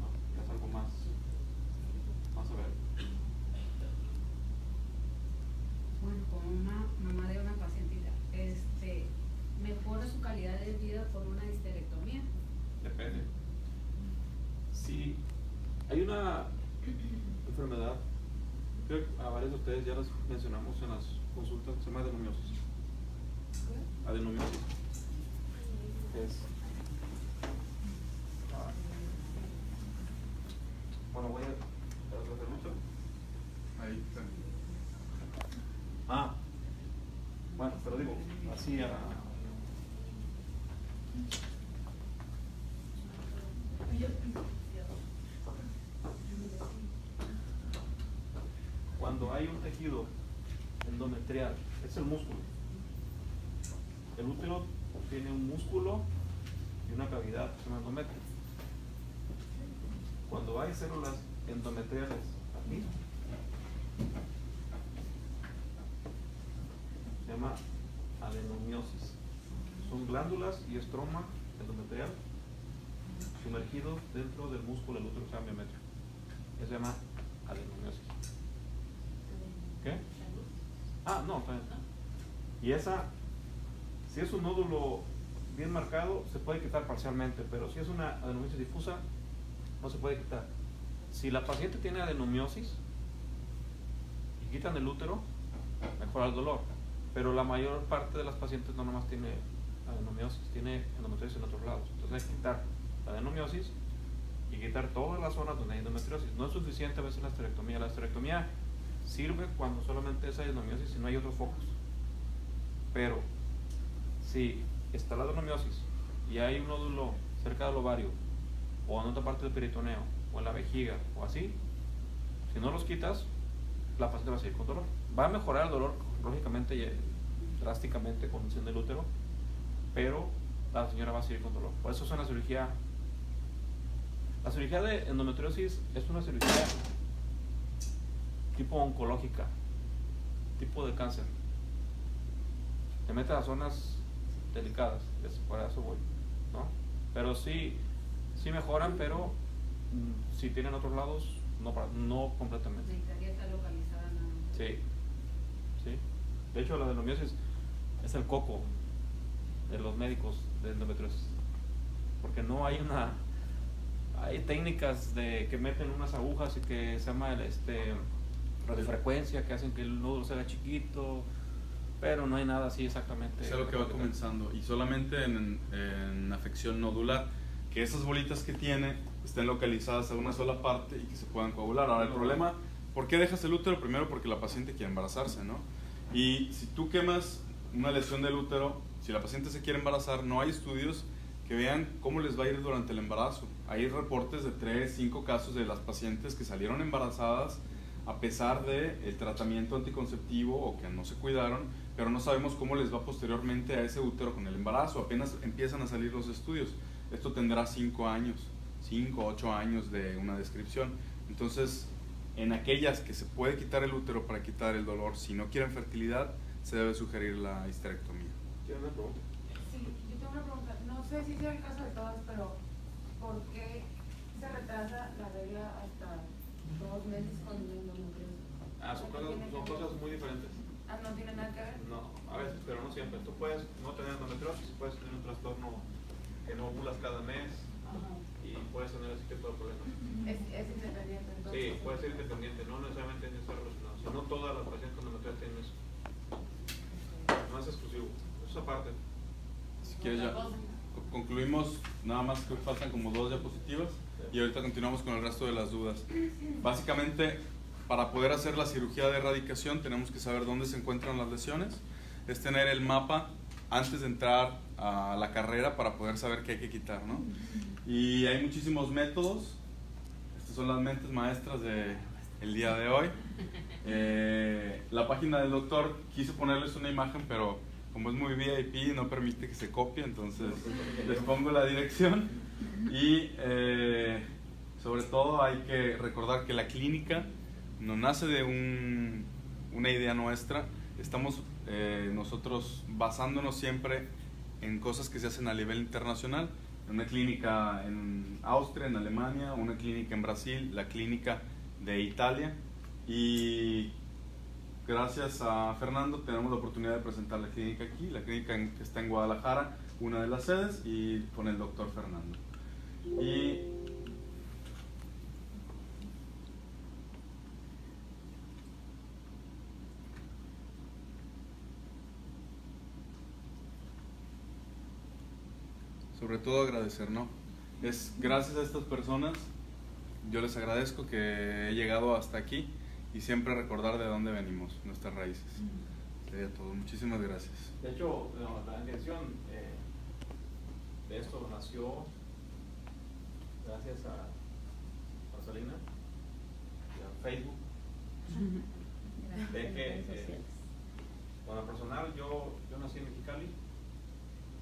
¿no? Ya es algo más severo. Bueno, con una mamá de una pacientita, ¿mejora su calidad de vida por una histerectomía? Depende. Si hay una enfermedad, creo que a varios de ustedes ya las mencionamos en las consultas, se llama adenomiosis. Adenomiosis voy a hacer mucho. Ahí está. Pero digo, así cuando hay un tejido endometrial, es el músculo. El útero tiene un músculo y una cavidad que se llama endometrio. Cuando hay células endometriales aquí, se llama adenomiosis. Son glándulas y estroma endometrial sumergidos dentro del músculo del útero, que se llama miometrio. Eso se llama adenomiosis. ¿Qué? No, está bien. Y si es un nódulo bien marcado, se puede quitar parcialmente, pero si es una adenomiosis difusa, no se puede quitar. Si la paciente tiene adenomiosis y quitan el útero, mejora el dolor. Pero la mayor parte de las pacientes no nomás tiene adenomiosis, tiene endometriosis en otros lados. Entonces hay que quitar la adenomiosis y quitar todas las zonas donde hay endometriosis. No es suficiente a veces la esterectomía. La esterectomía sirve cuando solamente es adenomiosis y no hay otros focos. Pero si está la adenomiosis y hay un nódulo cerca del ovario o en otra parte del peritoneo o en la vejiga o así, si no los quitas, la paciente va a seguir con dolor. Va a mejorar el dolor lógicamente y drásticamente con lesión del útero, pero la señora va a seguir con dolor. Por eso es una cirugía. La cirugía de endometriosis es una cirugía tipo oncológica, tipo de cáncer. Te mete a zonas delicadas, por eso voy, ¿no? Pero sí mejoran, pero si tienen otros lados, no completamente. Necesitaría estar localizada nada más. Sí. De hecho, la adenomiosis es el coco de los médicos de endometriosis, porque no hay hay técnicas que meten unas agujas y que se llama radiofrecuencia, que hacen que el nódulo se haga chiquito, pero no hay nada así exactamente. Es lo que va comenzando, y solamente en afección nodular, que esas bolitas que tiene estén localizadas en una sola parte y que se puedan coagular. Ahora, el problema, ¿por qué dejas el útero? Primero porque la paciente quiere embarazarse, ¿no? Y si tú quemas una lesión del útero, si la paciente se quiere embarazar, no hay estudios que vean cómo les va a ir durante el embarazo. Hay reportes de 3, 5 casos de las pacientes que salieron embarazadas a pesar del tratamiento anticonceptivo o que no se cuidaron, pero no sabemos cómo les va posteriormente a ese útero con el embarazo. Apenas empiezan a salir los estudios. Esto tendrá 5 años, 5, 8 años de una descripción. Entonces, en aquellas que se puede quitar el útero para quitar el dolor, si no quieren fertilidad, se debe sugerir la histerectomía. ¿Tienen una pregunta? Sí, yo tengo una pregunta. No sé si sea el caso de todas, pero ¿por qué se retrasa la regla hasta 2 meses con endometriosis? Son cosas muy diferentes. ¿No tiene nada que ver? No, a veces, pero no siempre. Tú puedes no tener endometriosis, puedes tener un trastorno que no ovulas cada mes. Y puedes tener ese tipo de problemas. Es independiente entonces. Sí, puede ser independiente, no necesariamente tiene que estar relacionado. Si no todas las pacientes con endometriosis tienen eso. No es exclusivo, eso es aparte. Si quieres ya concluimos, nada más que faltan como 2 diapositivas y ahorita continuamos con el resto de las dudas. Básicamente, para poder hacer la cirugía de erradicación tenemos que saber dónde se encuentran las lesiones, es tener el mapa antes de entrar a la carrera para poder saber qué hay que quitar, ¿no? Y hay muchísimos métodos. Estas son las mentes maestras de el día de hoy. La página del doctor, quise ponerles una imagen, pero como es muy VIP no permite que se copie, entonces les pongo la dirección. Y sobre todo hay que recordar que la clínica no nace de una idea nuestra. Estamos nosotros basándonos siempre en cosas que se hacen a nivel internacional. Una clínica en Austria, en Alemania, una clínica en Brasil, la clínica de Italia, y gracias a Fernando tenemos la oportunidad de presentar la clínica aquí, la clínica que está en Guadalajara, una de las sedes, y con el doctor Fernando. Y sobre todo agradecer, ¿no? Es gracias a estas personas, yo les agradezco que he llegado hasta aquí, y siempre recordar de dónde venimos, nuestras raíces. Sería todo. Muchísimas gracias. De hecho, la intención de esto nació gracias a Rosalina y a Facebook. De que, bueno, personal, yo nací en Mexicali,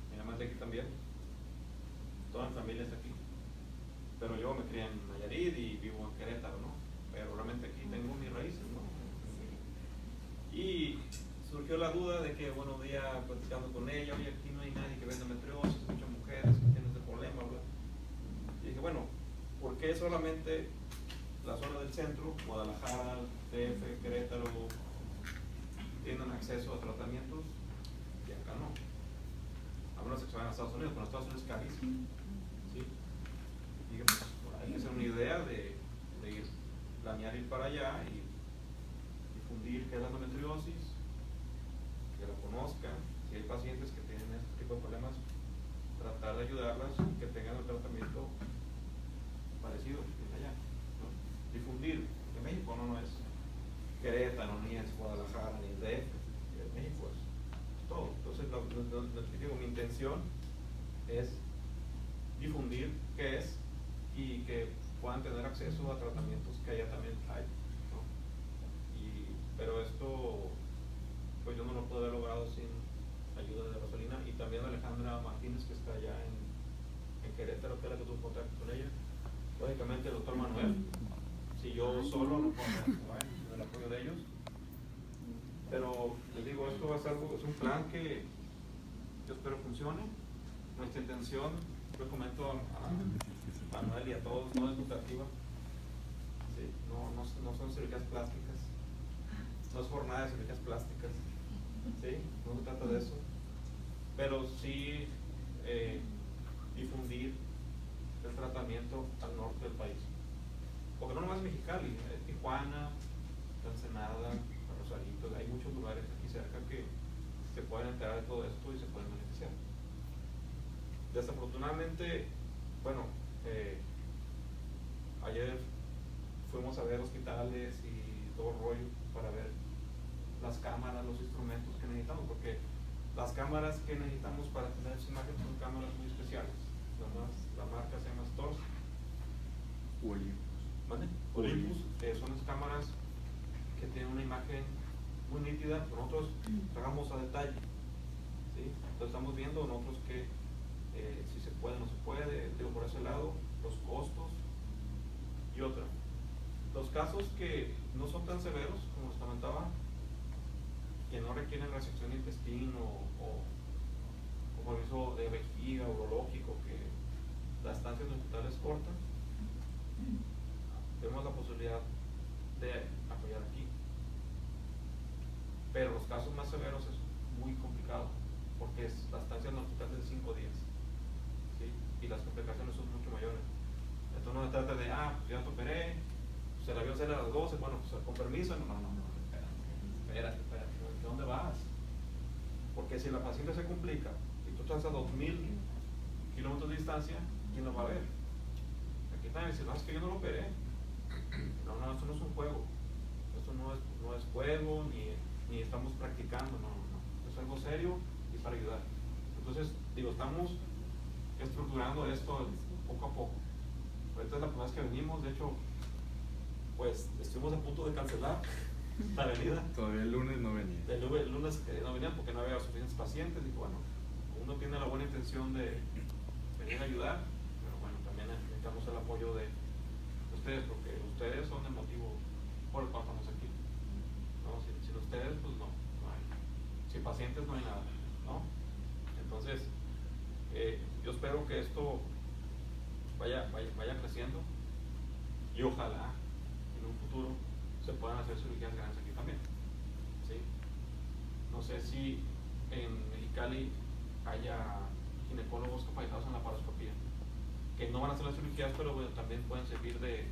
mi mamá es de aquí también, toda mi familia es aquí, pero yo me crié en Nayarit y vivo en Querétaro, ¿no? Pero realmente aquí tengo mis raíces, ¿no? Y surgió la duda de que, bueno, un día platicando con ella, oye, aquí no hay nadie que venda endometriosis, muchas mujeres que tienen ese problema, bla. Y dije, bueno, ¿por qué solamente la zona del centro, Guadalajara, DF, Querétaro, tienen acceso a tratamientos y acá no? A menos que se vayan a Estados Unidos, pero en Estados Unidos es carísimo. ¿Sí? Y dije, pues, hay que hacer una idea de ir, planear ir para allá y difundir qué es la endometriosis, que la conozcan, si hay pacientes que tienen este tipo de problemas, tratar de ayudarlas y que tengan el tratamiento parecido allá, ¿no? Difundir, porque México no es Querétaro, ni es Guadalajara, ni es DF, México es todo. Entonces, digo, mi intención es difundir qué es y que puedan tener acceso a tratamientos que allá también hay, ¿no? Pero esto, pues yo no lo puedo haber logrado sin ayuda de Rosalina y también de Alejandra Martínez, que está allá en Querétaro, que es la que tuvo contacto con ella. Lógicamente el doctor Manuel, si yo solo no puedo hacer, con el apoyo de ellos. Pero les digo, esto va a ser algo, es un plan que yo espero funcione. Nuestra intención, yo comento a Manuel y a todos, no es lucrativa. Sí, no son cirugías plásticas, no es jornada de cirugías plásticas, ¿sí? No se trata de eso, pero sí difundir el tratamiento al norte del país, porque no nomás Mexicali, Tijuana, Ensenada, Rosarito, hay muchos lugares aquí cerca que se pueden enterar de todo esto y se pueden beneficiar. Desafortunadamente, bueno, ayer fuimos a ver hospitales y todo el rollo para ver las cámaras, los instrumentos que necesitamos, porque las cámaras que necesitamos para tener esa imagen son cámaras muy especiales. La marca se llama Stors. Olympus. Son las cámaras que tienen una imagen muy nítida, nosotros trabajamos a detalle, ¿sí? Entonces estamos viendo nosotros que si se puede o no se puede, digo, por ese lado, los costos y otra. Los casos que no son tan severos, como les comentaba, que no requieren resección de intestino o compromiso de vejiga, urológico, que la estancia en el hospital es corta, vemos la posibilidad de apoyar aquí. Pero los casos más severos es muy complicado, porque la estancia en el hospital es de 5 días, ¿sí? Y las complicaciones son mucho mayores. Entonces no se trata de, pues ya te operé, se la vio hacer a las 12, bueno, pues con permiso, no, espérate, ¿de dónde vas? Porque si la paciente se complica y tú estás a 2000 kilómetros de distancia, ¿quién lo va a ver? Aquí también dicen, no, es que yo no lo operé. No, esto no es un juego, esto no es juego, ni estamos practicando, no, es algo serio y para ayudar. Entonces, digo, estamos estructurando esto poco a poco. Esta es la primera vez que venimos, de hecho, pues estuvimos a punto de cancelar la venida. Todavía el lunes no venía. El lunes no venían porque no había suficientes pacientes. Digo, bueno, uno tiene la buena intención de venir a ayudar, pero bueno, también necesitamos el apoyo de ustedes, porque ustedes son el motivo por el cual estamos aquí, ¿no? Sin ustedes, pues no hay. Sin pacientes no hay nada, ¿no? Entonces, yo espero que esto vaya creciendo y ojalá en un futuro se puedan hacer cirugías grandes aquí también, ¿sí? No sé si en Mexicali haya ginecólogos capacitados en la laparoscopía, que no van a hacer las cirugías, pero bueno, también pueden servir de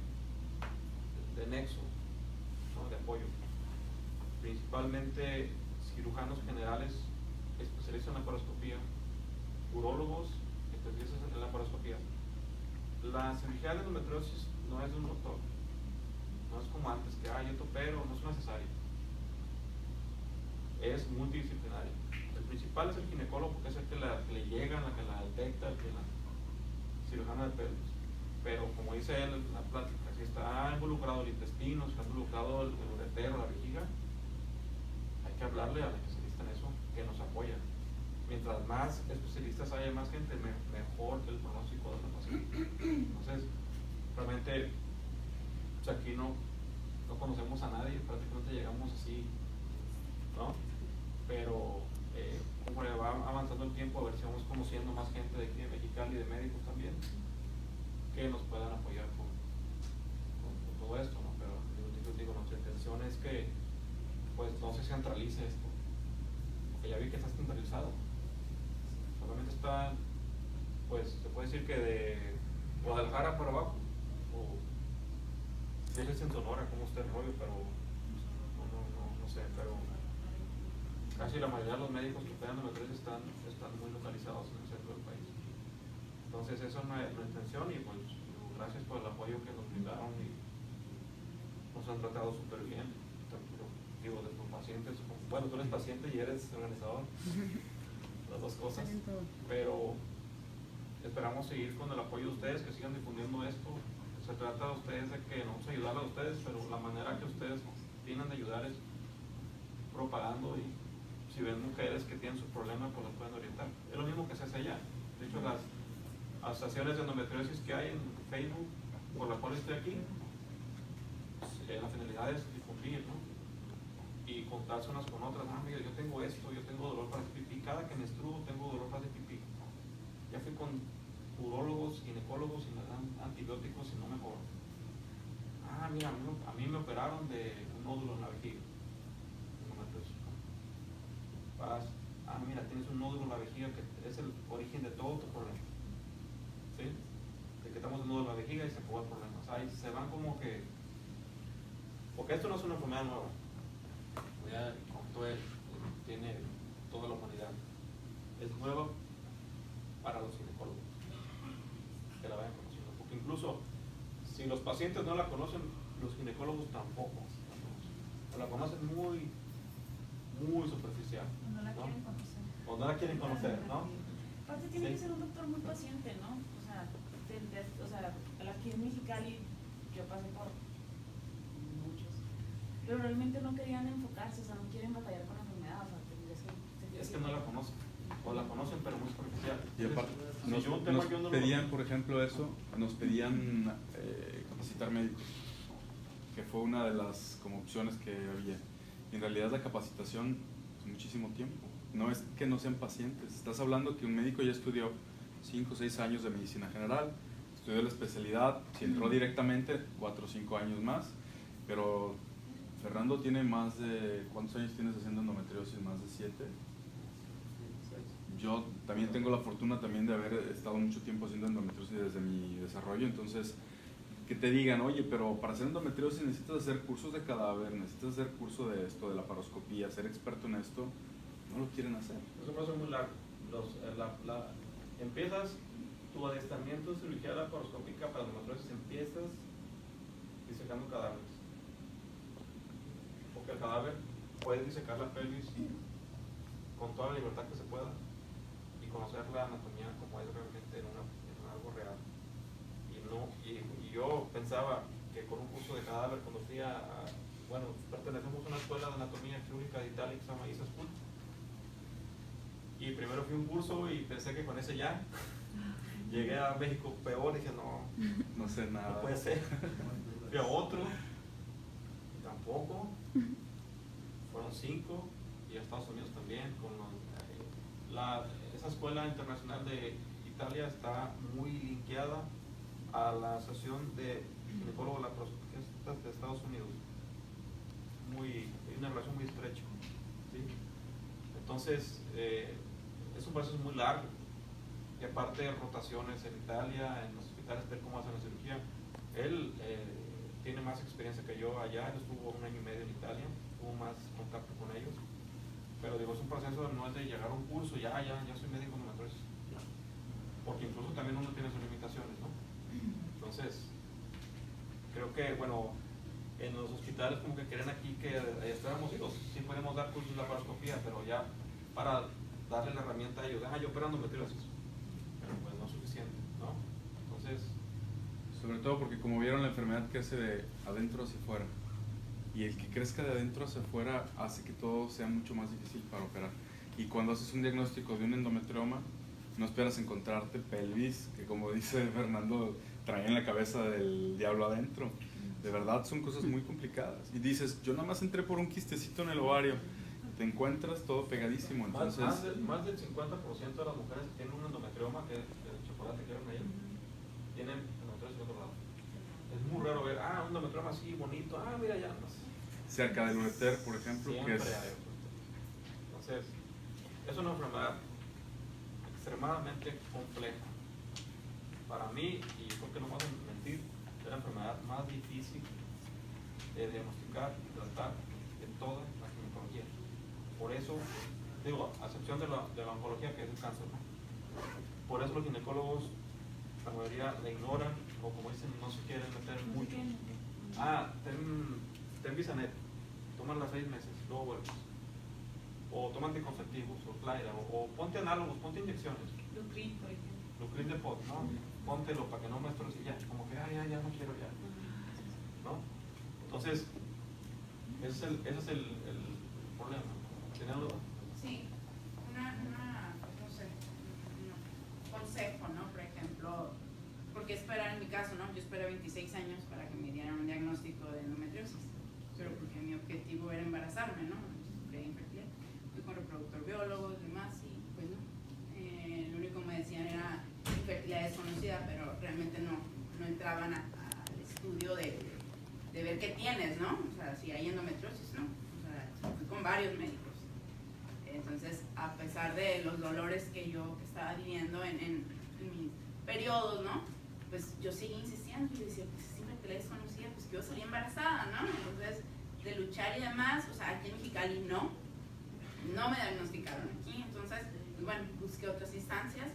nexo, ¿no? De apoyo. Principalmente cirujanos generales, especialistas en laparoscopía, urólogos, especialistas en laparoscopía. La cirugía de endometriosis no es de un doctor, no es como antes, que yo te opero, no es una cesárea. Es multidisciplinaria. El principal es el ginecólogo, que es el que le llega, la que la detecta, el que la cirujana de pelvis. Pero como dice él en la plática, si está involucrado el intestino, si está involucrado el uretero, la vejiga, hay que hablarle al especialista en eso, que nos apoya. Mientras más especialistas haya, más gente, mejor el pronóstico de la paciente. Entonces, realmente, pues aquí no conocemos a nadie, prácticamente llegamos así, ¿no? Pero conforme va avanzando el tiempo, a ver si vamos conociendo más gente de aquí de Mexicali y de médicos también, que nos puedan apoyar con todo esto, ¿no? Pero yo digo, nuestra intención es que pues no se centralice esto, porque ya vi que está centralizado. Solamente está, pues se puede decir que de Guadalajara para abajo, o si es en Sonora, como usted el rollo, pero no sé, pero casi la mayoría de los médicos que operan endometriosis están muy localizados en el centro del país. Entonces esa es nuestra intención y pues gracias por el apoyo que nos brindaron y nos han tratado súper bien. Digo, de tus pacientes, bueno, tú eres paciente y eres organizador, las dos cosas, pero esperamos seguir con el apoyo de ustedes, que sigan difundiendo esto. Se trata de ustedes de que nos ayudarles a ustedes, pero la manera que ustedes tienen de ayudar es propagando, y si ven mujeres que tienen su problema, pues las pueden orientar. Es lo mismo que se hace allá. De hecho, las asociaciones de endometriosis que hay en Facebook, por las cuales estoy aquí, la finalidad es difundir, ¿no? Y contarse unas con otras. Mira, yo tengo esto, yo tengo dolor para hacer pipí, cada que menstruo tengo dolor para hacer pipí. Ya fui con urólogos, ginecólogos y me dan antibióticos y no mejoro. Mira, a mí me operaron de un nódulo en la vejiga. Mira, tienes un nódulo en la vejiga que es el origen de todo tu problema. ¿Sí? Te quitamos el nódulo en la vejiga y se acabó el problema. O sea, ahí se van como que... Porque esto no es una enfermedad nueva. Ya tiene toda la humanidad. Es nueva para los ginecólogos, que la vayan conociendo. Porque incluso, si los pacientes no la conocen, los ginecólogos tampoco la conocen muy superficial. No la ¿no? quieren conocer. O no la quieren conocer, ¿no? Aparte tiene que ser un doctor muy paciente, ¿no? O sea, aquí en Mexicali yo pasé por muchos, pero realmente no querían enfocarse, o sea, no quieren batallar con la enfermedad, o sea, tendrías que... Es que no la conocen, o la conocen pero muy superficial. Y aparte, Entonces, nos pedían, por ejemplo, eso, nos pedían capacitar médicos, que fue una de las como opciones que había. Y en realidad la capacitación es muchísimo tiempo. No es que no sean pacientes. Estás hablando que un médico ya estudió 5 o 6 años de medicina general, estudió la especialidad, si entró directamente 4 o 5 años más, pero Fernando tiene más de... ¿Cuántos años tienes haciendo endometriosis? ¿Más de 7? Yo también tengo la fortuna también de haber estado mucho tiempo haciendo endometriosis desde mi desarrollo, entonces que te digan, oye, pero para hacer endometriosis necesitas hacer cursos de cadáver, necesitas hacer curso de esto, de laparoscopía, ser experto en esto, no lo quieren hacer. Es un proceso muy largo. Empiezas tu adiestramiento de cirugía laparoscópica para endometriosis, empiezas disecando cadáveres. Porque el cadáver puedes disecar la pelvis con toda la libertad que se pueda y conocer la anatomía como es realmente en algo real. Y yo pensaba que con un curso de cadáver, cuando fui bueno, pertenecemos a una escuela de anatomía quirúrgica de Italia que se llama ISA School. Y primero fui a un curso y pensé que con ese ya. Llegué a México peor y dije, No sé nada. no puede ser. Fui a otro, y tampoco. Fueron 5, y a Estados Unidos también. Esa escuela internacional de Italia está muy linkeada a la asociación de ginecólogos laparoscopistas de Estados Unidos. Hay una relación muy estrecha, ¿sí? Entonces, es un proceso muy largo. Y aparte rotaciones en Italia, en los hospitales, ver cómo hacen la cirugía. Él tiene más experiencia que yo allá, él estuvo 1 año y medio en Italia, tuvo más contacto con ellos. Pero digo, es un proceso, no es de llegar a un curso, ya soy médico de endometriosis. Porque incluso también uno tiene sus limitaciones, ¿no? Entonces, creo que, bueno, en los hospitales como que quieren aquí que estemos hijos, sí podemos dar cursos de laparoscopía, pero ya para darle la herramienta a ellos, yo opero endometriosis, pero pues no es suficiente, ¿no? Entonces, Sobre todo porque como vieron, la enfermedad crece de adentro hacia afuera. Y el que crezca de adentro hacia afuera hace que todo sea mucho más difícil para operar. Y cuando haces un diagnóstico de un endometrioma, no esperas encontrarte pelvis, que como dice Fernando, trae en la cabeza del diablo adentro. De verdad son cosas muy complicadas. Y dices, yo nada más entré por un quistecito en el ovario. Te encuentras todo pegadísimo. Entonces, más del 50% de las mujeres que tienen un endometrioma, que es el chocolate que vieron ahí, tienen endometriosis en otro lado. Es muy raro ver, un endometrioma así bonito, mira ya. No sé. cerca del ureter, por ejemplo, Siempre que es... hay. Entonces, es una enfermedad extremadamente compleja. Para mí, y creo que no me voy a mentir, es la enfermedad más difícil de diagnosticar y tratar de toda la ginecología. Por eso, digo, a excepción de la oncología, que es el cáncer, ¿no? Por eso los ginecólogos, la mayoría la ignoran, o como dicen, no se quieren meter mucho. Ten Bisanet, tómala 6 meses, luego vuelves. O toma anticonceptivos, o Claira, o ponte análogos, ponte inyecciones. Lucrin, por ejemplo. Lucrin de pot, ¿no? Póntelo para que no muestres y ya, como que ya no quiero ya. ¿No? Entonces, ese es el problema. ¿Tiene duda? Sí, no sé, un consejo, ¿no? Por ejemplo, porque esperar en mi caso, ¿no? Yo esperé 26 años para que me dieran un diagnóstico de endometriosis, pero porque mi objetivo era embarazarme, ¿no? Sufrí infertilidad. Fui con reproductor biólogo y demás, y pues no. Lo único que me decían era infertilidad desconocida, pero realmente no entraban al estudio de ver qué tienes, ¿no? O sea, si hay endometriosis, ¿no? O sea, fui con varios médicos. Entonces, a pesar de los dolores que yo estaba viviendo en mis periodos, ¿no? Pues yo seguí insistiendo y decía, pues si infertilidad desconocida, pues que yo salí embarazada, ¿no? Entonces, de luchar y demás, o sea, aquí en Mexicali no me diagnosticaron aquí, entonces, pues bueno, busqué otras instancias,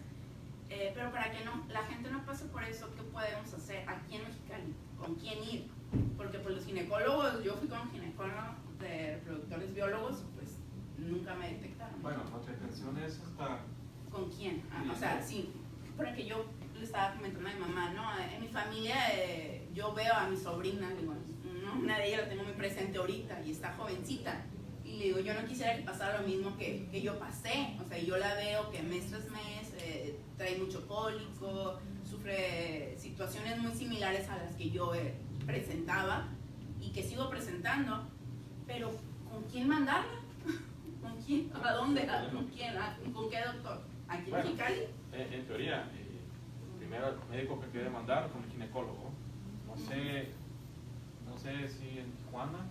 pero para que la gente no pase por eso, ¿qué podemos hacer aquí en Mexicali? ¿Con quién ir? Porque pues los ginecólogos, yo fui con ginecólogo de reproductores biólogos, pues nunca me detectaron. Bueno, nuestra intención es hasta... ¿Con quién? O sea, sí, porque yo le estaba comentando a mi mamá, ¿no? En mi familia yo veo a mi sobrina, digo, ¿no? Una de ellas la tengo muy presente ahorita y está jovencita. Y le digo, yo no quisiera que pasara lo mismo que yo pasé. O sea, yo la veo que mes tras mes trae mucho cólico, sufre situaciones muy similares a las que yo presentaba y que sigo presentando. Pero, ¿con quién mandarla? ¿Con quién? ¿A dónde? ¿Con quién? ¿Con qué doctor? ¿Aquí en Mexicali? En teoría, primero el médico que quiere mandar con el ginecólogo. No sé si en Tijuana.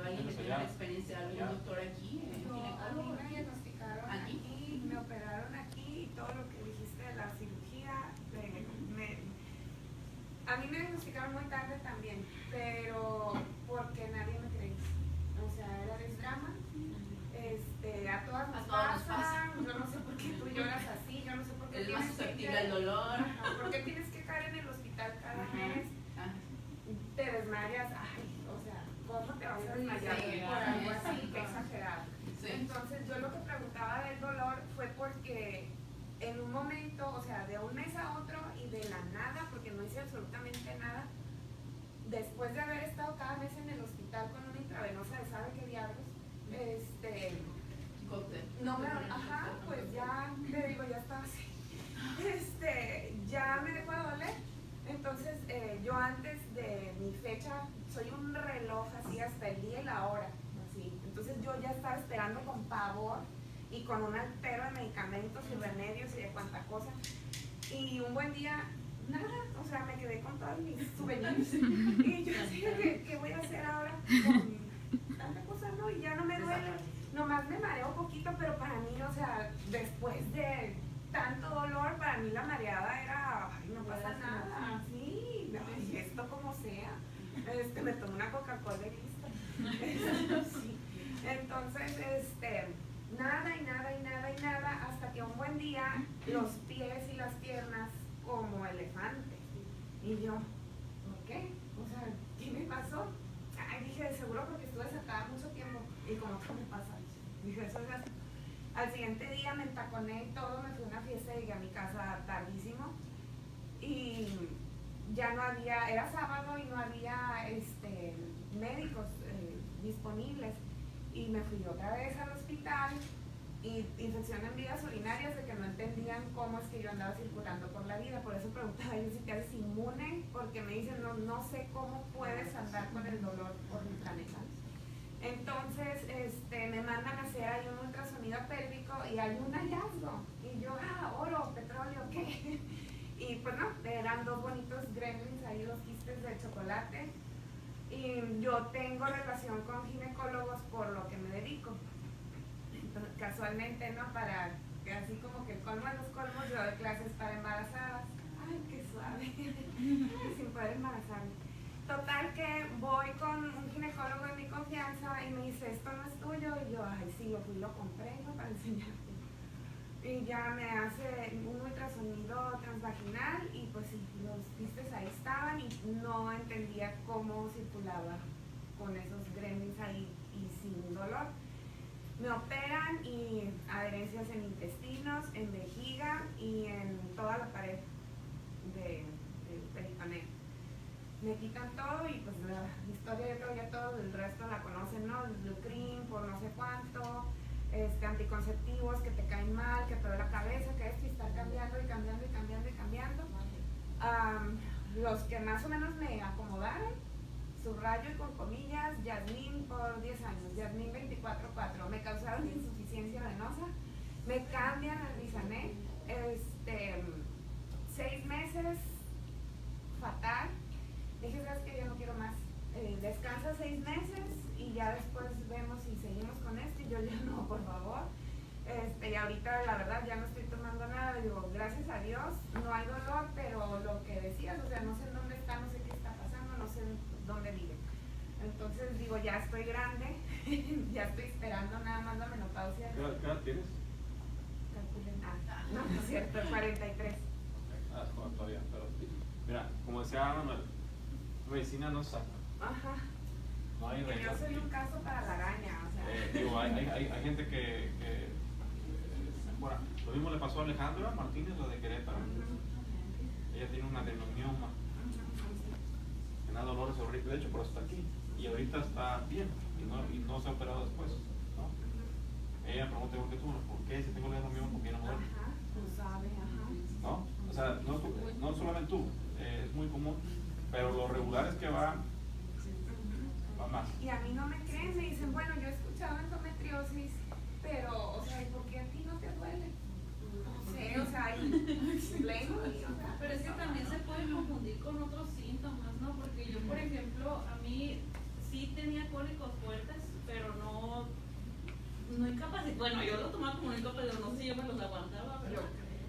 ¿Alguien que tenga experiencia, algún doctor aquí? A mí me diagnosticaron aquí, me operaron aquí y todo lo que dijiste de la cirugía, a mí me diagnosticaron muy tarde también, pero porque nadie me creía. O sea, era desdrama. A todas nos pasa. Yo no sé por qué tú lloras así, yo no sé por qué es más susceptible al dolor. ¿Por qué tienes que caer en el hospital cada mes? Te desmayas, o sea, ¿cómo te vas a desmayar por algo así? Qué exagerado. Sí. Entonces yo lo que preguntaba del dolor fue porque en un momento, o sea, de un mes a otro y de la nada, porque no hice absolutamente nada, después de haber estado cada mes en el hospital con una intravenosa de sabe qué diablos, no me, ajá, pues ya, le digo, ya estaba así, ya me dejó de doler. Entonces, yo antes de mi fecha, soy un reloj así hasta el día y la hora, así. Entonces yo ya estaba esperando con pavor y con un altero de medicamentos y remedios y de cuanta cosa. Y un buen día, nada, o sea, me quedé con todos mis souvenirs. Y yo así, ¿qué voy a hacer ahora con tanta cosa, no? Y ya no me duele, nomás me mareo un poquito, pero para mí, o sea, después de tanto dolor, para mí la mareada era, ay, no pasa nada, sí, ay, esto como sea. Me tomo una Coca-Cola y listo. Sí. Entonces, nada y nada y nada y nada, hasta que un buen día los pies y las piernas como elefantes. Y yo, ¿por qué? O sea, ¿qué me pasó? Ay, dije, de seguro porque estuve sacada mucho tiempo. Y como que me pasa. Dije, eso es así. Al siguiente día me entaconé y todo, me fui a una fiesta y llegué a mi casa tardísimo. Y ya no había, era sábado y no había médicos disponibles. Y me fui otra vez al hospital y infección en vías urinarias, de que no entendían cómo es que yo andaba circulando por la vida. Por eso preguntaba yo si te eres inmune, porque me dicen, no sé cómo puedes andar con el dolor por mi planeta. Entonces me mandan a hacer ahí un ultrasonido pélvico y hay un hallazgo. Y yo, oro, petróleo, ¿qué? Y pues no, eran dos bonitos gremlins ahí, dos quistes de chocolate. Y yo tengo relación con ginecólogos por lo que me dedico. Entonces, casualmente, ¿no? Para que así como que el colmo de los colmos, yo doy clases para embarazadas. Ay, qué suave. Sin poder embarazarme. Total que voy con un ginecólogo de mi confianza y me dice, esto no es tuyo. Y yo, ay, sí, yo fui y lo compré, ¿no? Para enseñarte. Y ya me hace un ultrasonido transvaginal y pues sí, los quistes ahí estaban y no entendía cómo circulaba con esos gremlins ahí y sin dolor. Me operan y adherencias en intestinos, en vejiga y en toda la pared del peritoneo. Me quitan todo y pues la historia yo creo ya todo el resto la conocen, ¿no? Lucrin por no sé cuánto, anticonceptivos que te caen mal, que te duele la cabeza, que esto y estar cambiando y cambiando y cambiando y cambiando. Los que más o menos me acomodaron, subrayo y con comillas, Yasmín por 10 años, Yasmín 24/4, me causaron insuficiencia venosa, me cambian al Bisanet, 6 meses, fatal. Dije, ¿sabes qué? Yo no quiero más. Descansa 6 meses y ya después vemos si seguimos con esto. Y yo ya no, por favor. Y ahorita la verdad ya no estoy tomando nada. Digo, gracias a Dios, no hay dolor, pero lo que decías, o sea, no sé en dónde está, no sé qué está pasando, no sé dónde vive. Entonces digo, ya estoy grande, ya estoy esperando nada más la menopausia. ¿Qué edad tienes? Calculen. No es cierto, 43. Todavía, pero mira, como decía Manuel, medicina no saca. Ajá. No hay reglas. Yo soy un caso para la araña, o sea. Digo, hay gente que bueno, lo mismo le pasó a Alejandra Martínez, la de Querétaro. Ella tiene un adenomioma. Tiene dolores horribles, de hecho, por eso está aquí. Y ahorita está bien y no se ha operado después, ¿no? Ella me pregunta, ¿por qué? Si tengo el adenomioma, ¿por qué no me duele? Ajá, tú sabes, ajá. ¿No? O sea, no solamente tú, es muy común, pero lo regular es que va más. Y a mí no me creen, me dicen, bueno, yo he escuchado endometriosis, pero, o sea, ¿y por qué a ti no te duele? No sé, o sea, pero es que también se puede confundir con otros síntomas, ¿no? Porque yo, por ejemplo, a mí sí tenía cólicos fuertes, pero no incapacitado. Bueno, yo lo tomaba como incapacitado, no sé si yo me los aguantaba,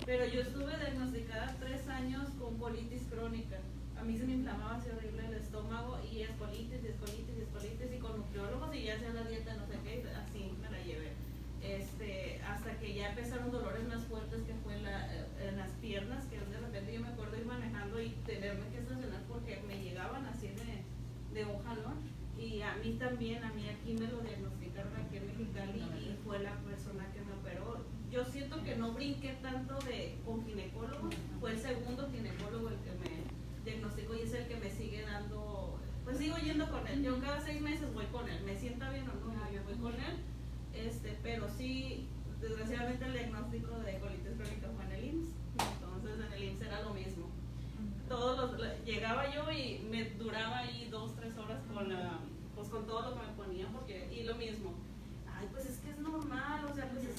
pero yo estuve diagnosticada 3 años con colitis crónica. A mí se me inflamaba así horrible el estómago y es colitis y con nutriólogos y ya hacía la dieta, no sé qué, así me la llevé. Hasta que ya empezaron dolores más fuertes que fue en las piernas, que de repente yo me acuerdo ir manejando y tenerme que estacionar porque me llegaban así de un jalón. Y a mí también, aquí me lo diagnosticaron aquí en Mexicali y fue la persona que me operó. Yo siento que no brinqué tanto con ginecólogo, fue el segundo ginecólogo el que me diagnosticó y es el que me sigue dando sigo yendo con él. Yo cada 6 meses voy con él. Me sienta bien o no, yo voy con él. Pero sí, desgraciadamente el diagnóstico de colitis crónica fue en el IMSS. Entonces en el IMSS era lo mismo. Llegaba yo y me duraba ahí 2-3 horas con todo lo que me ponía, y lo mismo. Ay, pues es que es normal, o sea, pues es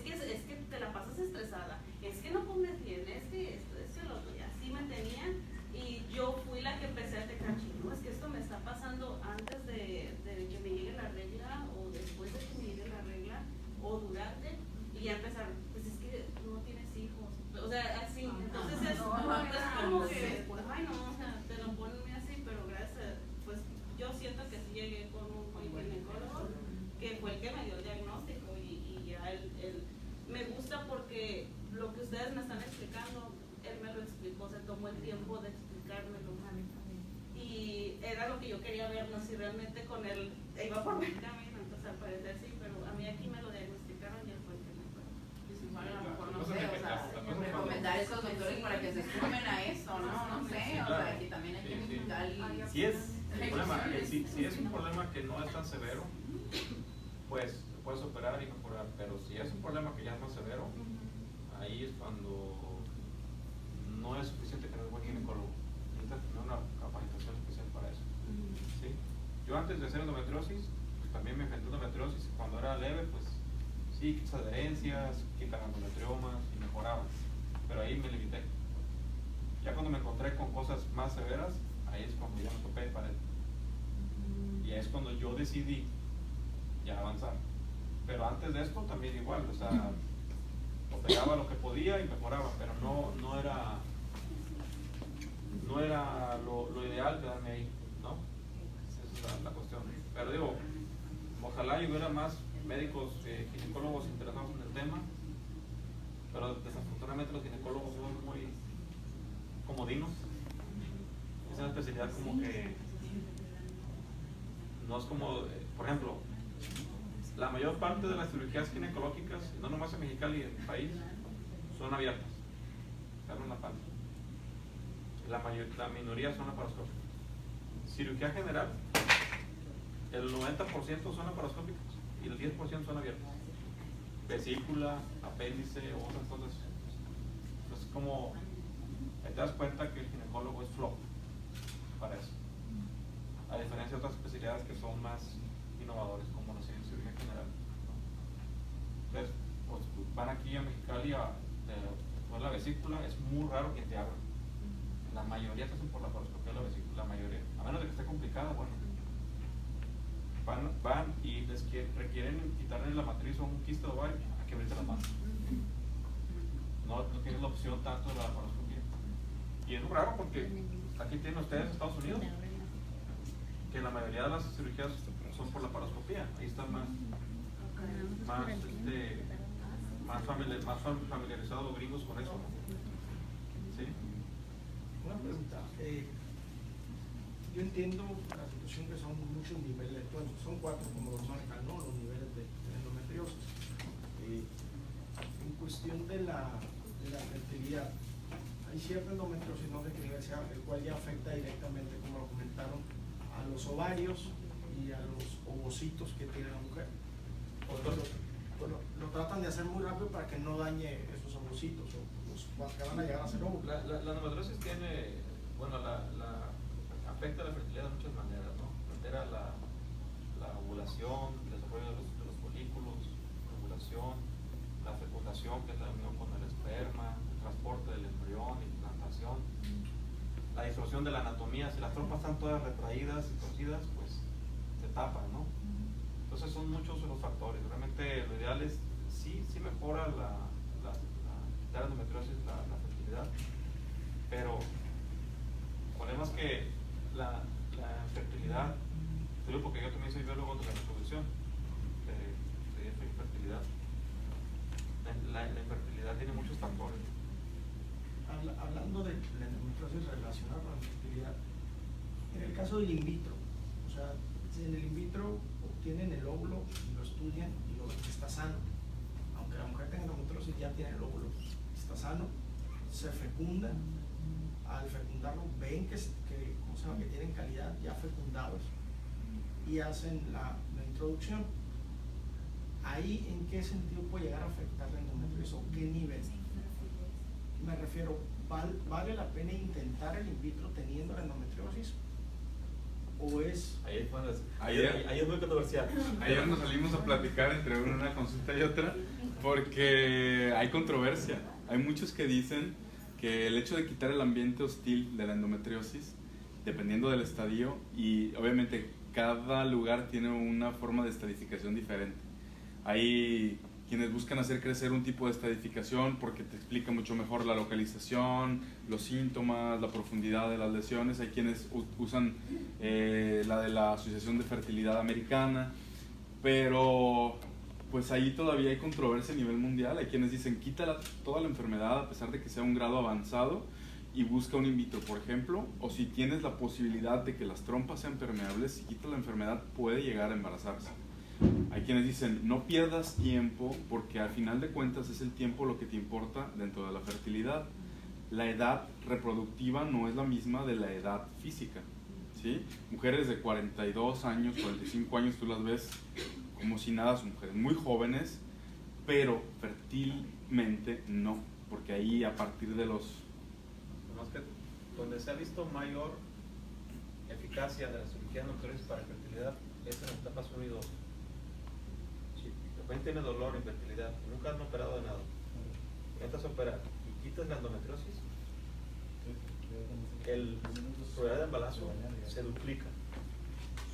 que te la pasas estresada, es que no comes bien, es que esto, lo otro, y así me tenían, y yo fui la que empecé a detectar, no, es que esto me está pasando antes de que me llegue la regla, o después de que me llegue la regla, o durante, y ya empezaron, pues es que no tienes hijos, o sea, así, entonces es como que, ay no, o sea, te lo ponen así, pero gracias, pues yo siento que sí llegué con un buen ginecólogo, que fue el que me dio el diagnóstico, y ya él me gusta porque lo que ustedes me están explicando, él me lo explicó, se tomó el tiempo de explicármelo, y era lo que yo quería ver, no si realmente con él iba por buen camino, entonces al parecer sí, pero a mí aquí me lo diagnosticaron y él fue el que me fue. Bueno, a lo mejor no sé, o sea, recomendar a estos doctores para que se sumen a eso, no sé, o sea, que también hay que explicar. Si es un problema que no es tan severo, pues te puedes operar y mejorar, pero si es un problema que ya es más severo, ahí es cuando no es suficiente tener un buen ginecólogo, necesitas tener una capacitación especial para eso. ¿Sí? Yo antes de hacer endometriosis, pues también me enfrenté a endometriosis, cuando era leve, pues sí, quitas adherencias, quitas endometriomas y mejoraban, pero ahí me limité. Ya cuando me encontré con cosas más severas, ahí es cuando ya me topé de pared. Y ahí es cuando yo decidí ya avanzar. Pero antes de esto también igual, o sea, operaba lo que podía y mejoraba, pero no era lo ideal quedarme ahí, ¿no? Esa es la cuestión. Pero digo, ojalá hubiera más médicos, ginecólogos interesados en el tema, pero desafortunadamente los ginecólogos son muy comodinos. Es una especialidad como que no es como, por ejemplo, la mayor parte de las cirugías ginecológicas, no nomás en Mexicali y en el país, son abiertas, se abren la panza. La minoría son laparoscópicas. Cirugía general, el 90% son laparoscópicas y el 10% son abiertas. Vesícula, apéndice, otras cosas. Entonces, como te das cuenta que el ginecólogo es flojo para eso. A diferencia de otras especialidades que son más innovadores, como la cirugía general. Entonces, pues, van aquí a Mexicali a la vesícula, es muy raro que te abran. La mayoría te hacen por la laparoscopía de la vesícula, la mayoría. A menos de que esté complicada, bueno. Van y requieren quitarle la matriz o un quiste de ovario, hay que abrirte las manos. No tienes la opción tanto de la laparoscopía. Y es muy raro porque aquí tienen ustedes Estados Unidos, que la mayoría de las cirugías son por la laparoscopía. Ahí están más familiarizados los gringos con eso. ¿Sí? Una pregunta. Yo entiendo la situación que son muchos niveles, bueno, son 4 como los marcan, ¿no? Los niveles de endometriosis. En cuestión de la fertilidad, hay cierta endometriosis no referencial, el cual ya afecta directamente, como lo comentaron, a los ovarios y a los ovocitos que tiene la mujer. Lo tratan de hacer muy rápido para que no dañe esos ovocitos o los que van a llegar a ser óvulos. La endometriosis tiene, bueno, afecta la fertilidad de muchas maneras, ¿no? Altera la ovulación, el desarrollo de los folículos, la ovulación, la fecundación, que es la unión con el esperma, el transporte del embrión, implantación, la distorsión de la anatomía. Si las trompas están todas retraídas y torcidas, pues se tapan, ¿no? Entonces son muchos los factores. Realmente lo ideal es, sí mejora la endometriosis, la fertilidad, pero el problema es que la infertilidad, te digo porque yo también soy biólogo de la reproducción, de infertilidad. La infertilidad tiene muchos factores. Hablando de la endometriosis relacionada con la fertilidad, en el caso del in vitro, o sea, en el in vitro obtienen el óvulo y lo estudian y lo ven que está sano. Aunque la mujer tenga endometriosis, ya tiene el óvulo, está sano, se fecunda. Al fecundarlo ven que sino que tienen calidad ya fecundados y hacen la introducción. ¿Ahí en qué sentido puede llegar a afectar la endometriosis o qué nivel? Me refiero, ¿vale la pena intentar el in vitro teniendo la endometriosis? ¿O es...? Ahí es muy controversial. Ayer nos salimos a platicar entre una consulta y otra porque hay controversia. Hay muchos que dicen que el hecho de quitar el ambiente hostil de la endometriosis, dependiendo del estadio, y obviamente cada lugar tiene una forma de estadificación diferente. Hay quienes buscan hacer crecer un tipo de estadificación porque te explica mucho mejor la localización, los síntomas, la profundidad de las lesiones. Hay quienes usan la de la Asociación de Fertilidad Americana, pero pues ahí todavía hay controversia a nivel mundial. Hay quienes dicen quita toda la enfermedad a pesar de que sea un grado avanzado y busca un in vitro, por ejemplo, o si tienes la posibilidad de que las trompas sean permeables, si quita la enfermedad puede llegar a embarazarse. Hay quienes dicen no pierdas tiempo porque al final de cuentas es el tiempo lo que te importa dentro de la fertilidad. La edad reproductiva no es la misma de la edad física, ¿sí? Mujeres de 42 años, 45 años, tú las ves como si nada, son mujeres muy jóvenes, pero fertilmente no, porque ahí a partir de los... Más que donde se ha visto mayor eficacia de la cirugía endometriosis para fertilidad es en etapas 1 y 2. Si de repente tienes dolor, infertilidad, nunca han operado de nada, entras a operar y quitas la endometriosis, el probabilidad de embarazo se duplica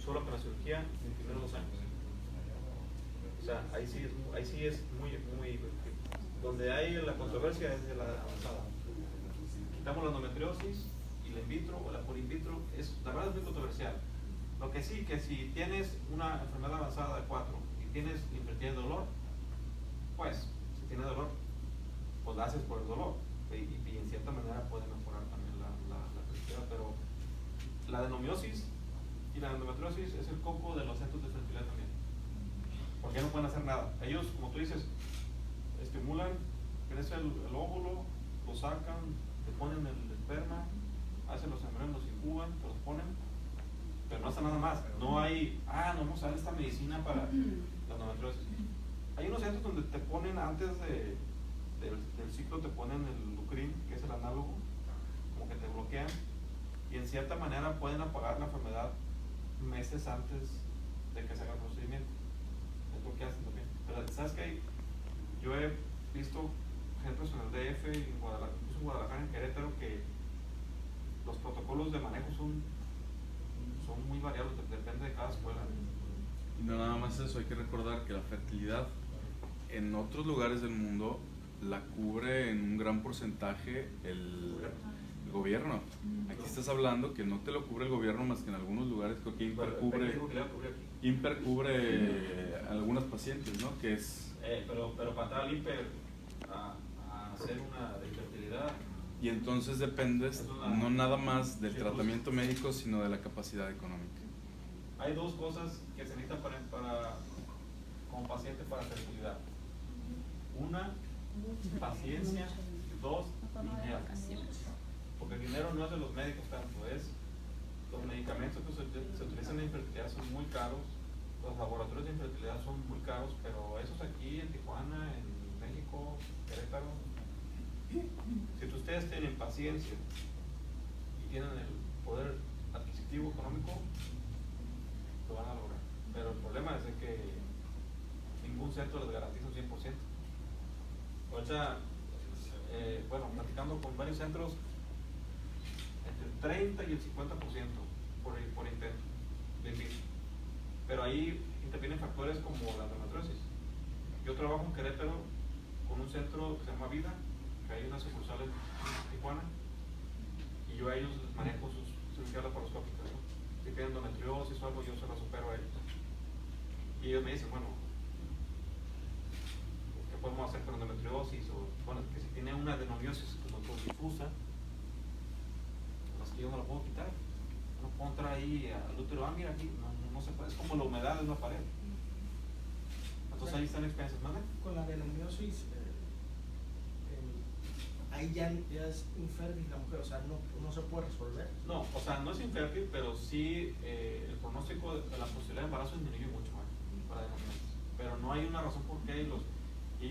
solo con la cirugía en los primeros 2 años. O sea, ahí sí es muy donde hay la controversia es de la avanzada. Quitamos la endometriosis y la in vitro o la por in vitro, la verdad es muy controversial. Lo que sí, que si tienes una enfermedad avanzada de 4 y tienes infertilidad de dolor, pues si tienes dolor, pues la haces por el dolor y en cierta manera puede mejorar también la fertilidad, pero la adenomiosis y la endometriosis es el coco de los centros de fertilidad también, porque no pueden hacer nada. Ellos, como tú dices, estimulan, crece el óvulo, lo sacan, te ponen el esperma, hacen los embriones, los incuban, te los ponen, pero no hacen nada más. No hay, no vamos a dar esta medicina para la endometriosis. Hay unos centros donde te ponen antes del ciclo, te ponen el Lucrin, que es el análogo, como que te bloquean, y en cierta manera pueden apagar la enfermedad meses antes de que se haga el procedimiento. Es lo que hacen también. Pero ¿sabes qué? Yo he visto ejemplos en el DF, en Guadalajara, en Querétaro, que los protocolos de manejo son muy variados, depende de cada escuela. Y no nada más eso, hay que recordar que la fertilidad en otros lugares del mundo la cubre en un gran porcentaje el gobierno. Aquí estás hablando que no te lo cubre el gobierno más que en algunos lugares, creo que IMPER cubre algunas pacientes, ¿no? Que es... pero para entrar al IMPER a hacer una de fertilidad... Y entonces dependes no nada más del tratamiento médico, sino de la capacidad económica. Hay 2 cosas que se necesitan como paciente para fertilidad. Una, paciencia. 2, dinero. Porque el dinero no es de los médicos tanto, es los medicamentos que se utilizan en infertilidad son muy caros, los laboratorios de infertilidad son muy caros, pero esos aquí en Tijuana, en México, Querétaro, si ustedes tienen paciencia y tienen el poder adquisitivo económico, lo van a lograr. Pero el problema es de que ningún centro les garantiza un 100%. Ahorita, platicando con varios centros, entre el 30 y el 50% por intento de in vitro. Pero ahí intervienen factores como la endometriosis. Yo trabajo en Querétaro con un centro que se llama Vida, que hay una sucursal en Tijuana, y yo a ellos les manejo sus cirugías laparoscópicas, ¿no? Si tienen endometriosis o algo, yo se las opero a ellos. Y ellos me dicen, bueno, ¿qué podemos hacer con endometriosis? O, bueno, que si tiene una adenomiosis como difusa, pues que yo no la puedo quitar. No puedo entrar ahí al útero, mira aquí, no se puede, es como la humedad de una pared. Entonces ahí están experiencias, ¿no? Con la adenomiosis, ahí ya es infértil la mujer, o sea, no se puede resolver. No, o sea, no es infértil, pero sí el pronóstico de la posibilidad de embarazo disminuye mucho para adenomiosas. Pero no hay una razón por qué ellos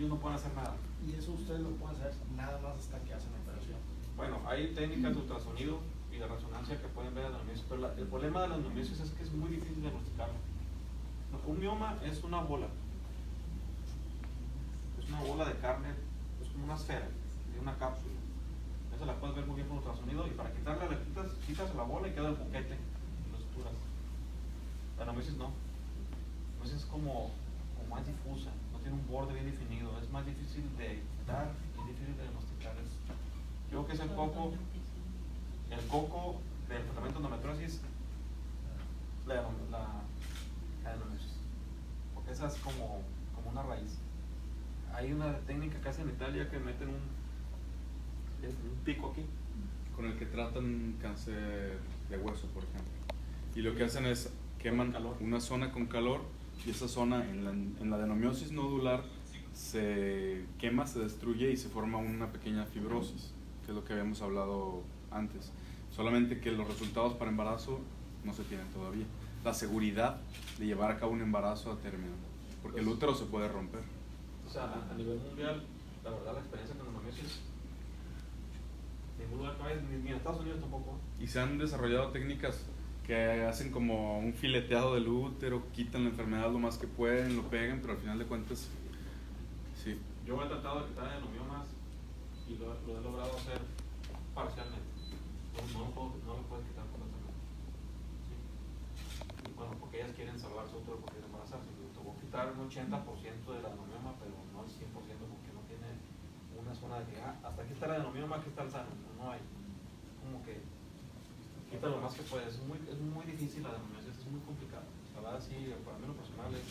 no pueden hacer nada. Y eso ustedes lo pueden hacer nada más hasta que hacen la operación. Bueno, hay técnicas de ultrasonido y de resonancia que pueden ver adenomiosis, pero el problema de la adenomiosis es que es muy difícil diagnosticarlo. Un mioma es una bola. Es una bola de carne, es como una esfera, de una cápsula. Esa la puedes ver muy bien con ultrasonido y para quitarla le quitas la bola y queda el boquete y lo suturas. La adenomiosis no. La adenomiosis es como más difusa, no tiene un borde bien definido, es más difícil de quitar y difícil de diagnosticar. Yo creo que es el coco del tratamiento de endometriosis, la adenomiosis, porque esa es como una raíz. Hay una técnica que hacen en Italia que meten un pico aquí, con el que tratan cáncer de hueso, por ejemplo. Y lo que hacen es queman una zona con calor y esa zona en la adenomiosis nodular se quema, se destruye y se forma una pequeña fibrosis, que es lo que habíamos hablado antes. Solamente que los resultados para embarazo no se tienen todavía. La seguridad de llevar a cabo un embarazo a término, porque el útero se puede romper. O sea, a nivel mundial, la verdad, la experiencia con adenomiosis, ningún lugar que vayas, ni en Estados Unidos tampoco. Y se han desarrollado técnicas que hacen como un fileteado del útero, quitan la enfermedad lo más que pueden, lo pegan, pero al final de cuentas, sí. Yo he tratado de quitar adenomiomas y lo he logrado hacer parcialmente. No lo puedes quitar completamente. ¿Sí? Y bueno, porque ellas quieren salvar su útero porque quieren embarazarse. Te voy a quitar un 80% del adenomioma, pero no el 100% porque no tiene una zona de que hasta aquí está el adenomioma, aquí está el sano. No hay. Como que quita lo más que puedes. Es muy difícil la adenomiosis, es muy complicado. La verdad, sí, para mí lo personal es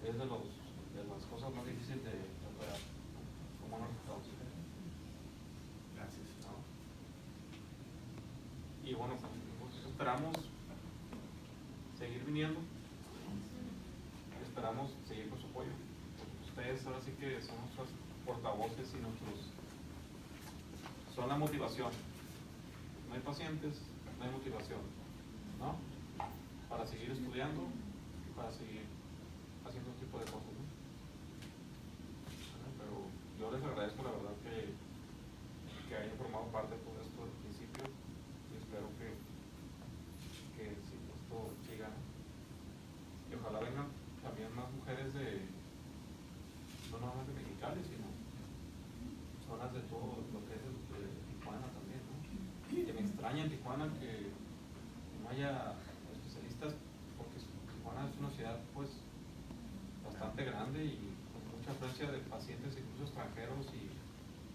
de las cosas más difíciles de operar. Como buenos resultados. Gracias. ¿No? Y bueno, pues esperamos seguir viniendo. Esperamos seguir con su apoyo. Ustedes ahora sí que son nuestros portavoces y son la motivación. No hay pacientes, no hay motivación, ¿no? Para seguir estudiando y para seguir haciendo este tipo de cosas, ¿no? Pero yo les agradezco la verdad que hayan formado parte de todo esto desde el principio y espero que si esto siga, ¿no? Y ojalá vengan también más mujeres no nada más de Mexicali, sino zonas de todo lo que es de Tijuana también, ¿no? Que me extraña en Tijuana que no haya especialistas porque Tijuana es una ciudad pues bastante grande y con mucha afluencia de pacientes incluso extranjeros y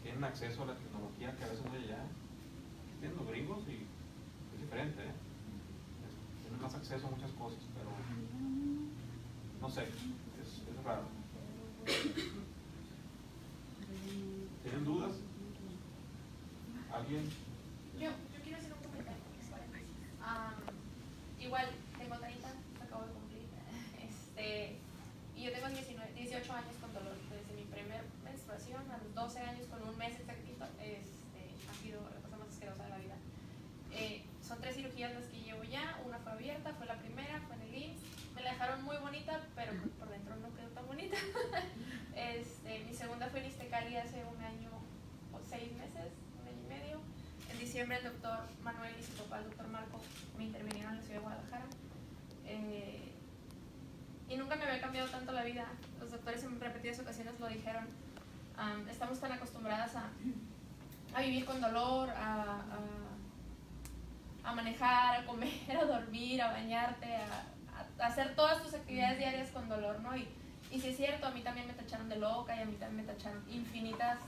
tienen acceso a la tecnología que a veces no hay allá. Tienen los gringos y es diferente, ¿eh? Tienen más acceso a muchas cosas, pero no sé, es raro. ¿Tienen dudas? ¿Alguien? Yo quiero hacer un comentario. Igual tengo 30, acabo de cumplir. Y yo tengo 18 años con dolor. Desde mi primer menstruación a los 12 años con un mes exactito, ha sido la cosa más asquerosa de la vida. Son 3 cirugías las que llevo ya. Una fue abierta, fue la primera, fue en el IMSS. Me la dejaron muy bonita, pero por dentro no quedó tan bonita. Mi segunda fue en Iztacali hace un año o 6 meses, un año y medio. En diciembre el doctor Manuel y su papá, el doctor Marco, me intervinieron en la ciudad de Guadalajara. Y nunca me había cambiado tanto la vida. Los doctores en repetidas ocasiones lo dijeron. Estamos tan acostumbradas a vivir con dolor, a manejar, a comer, a dormir, a bañarte, a hacer todas tus actividades diarias con dolor, ¿no? Y sí es cierto, a mí también me tacharon de loca y a mí también me tacharon infinitas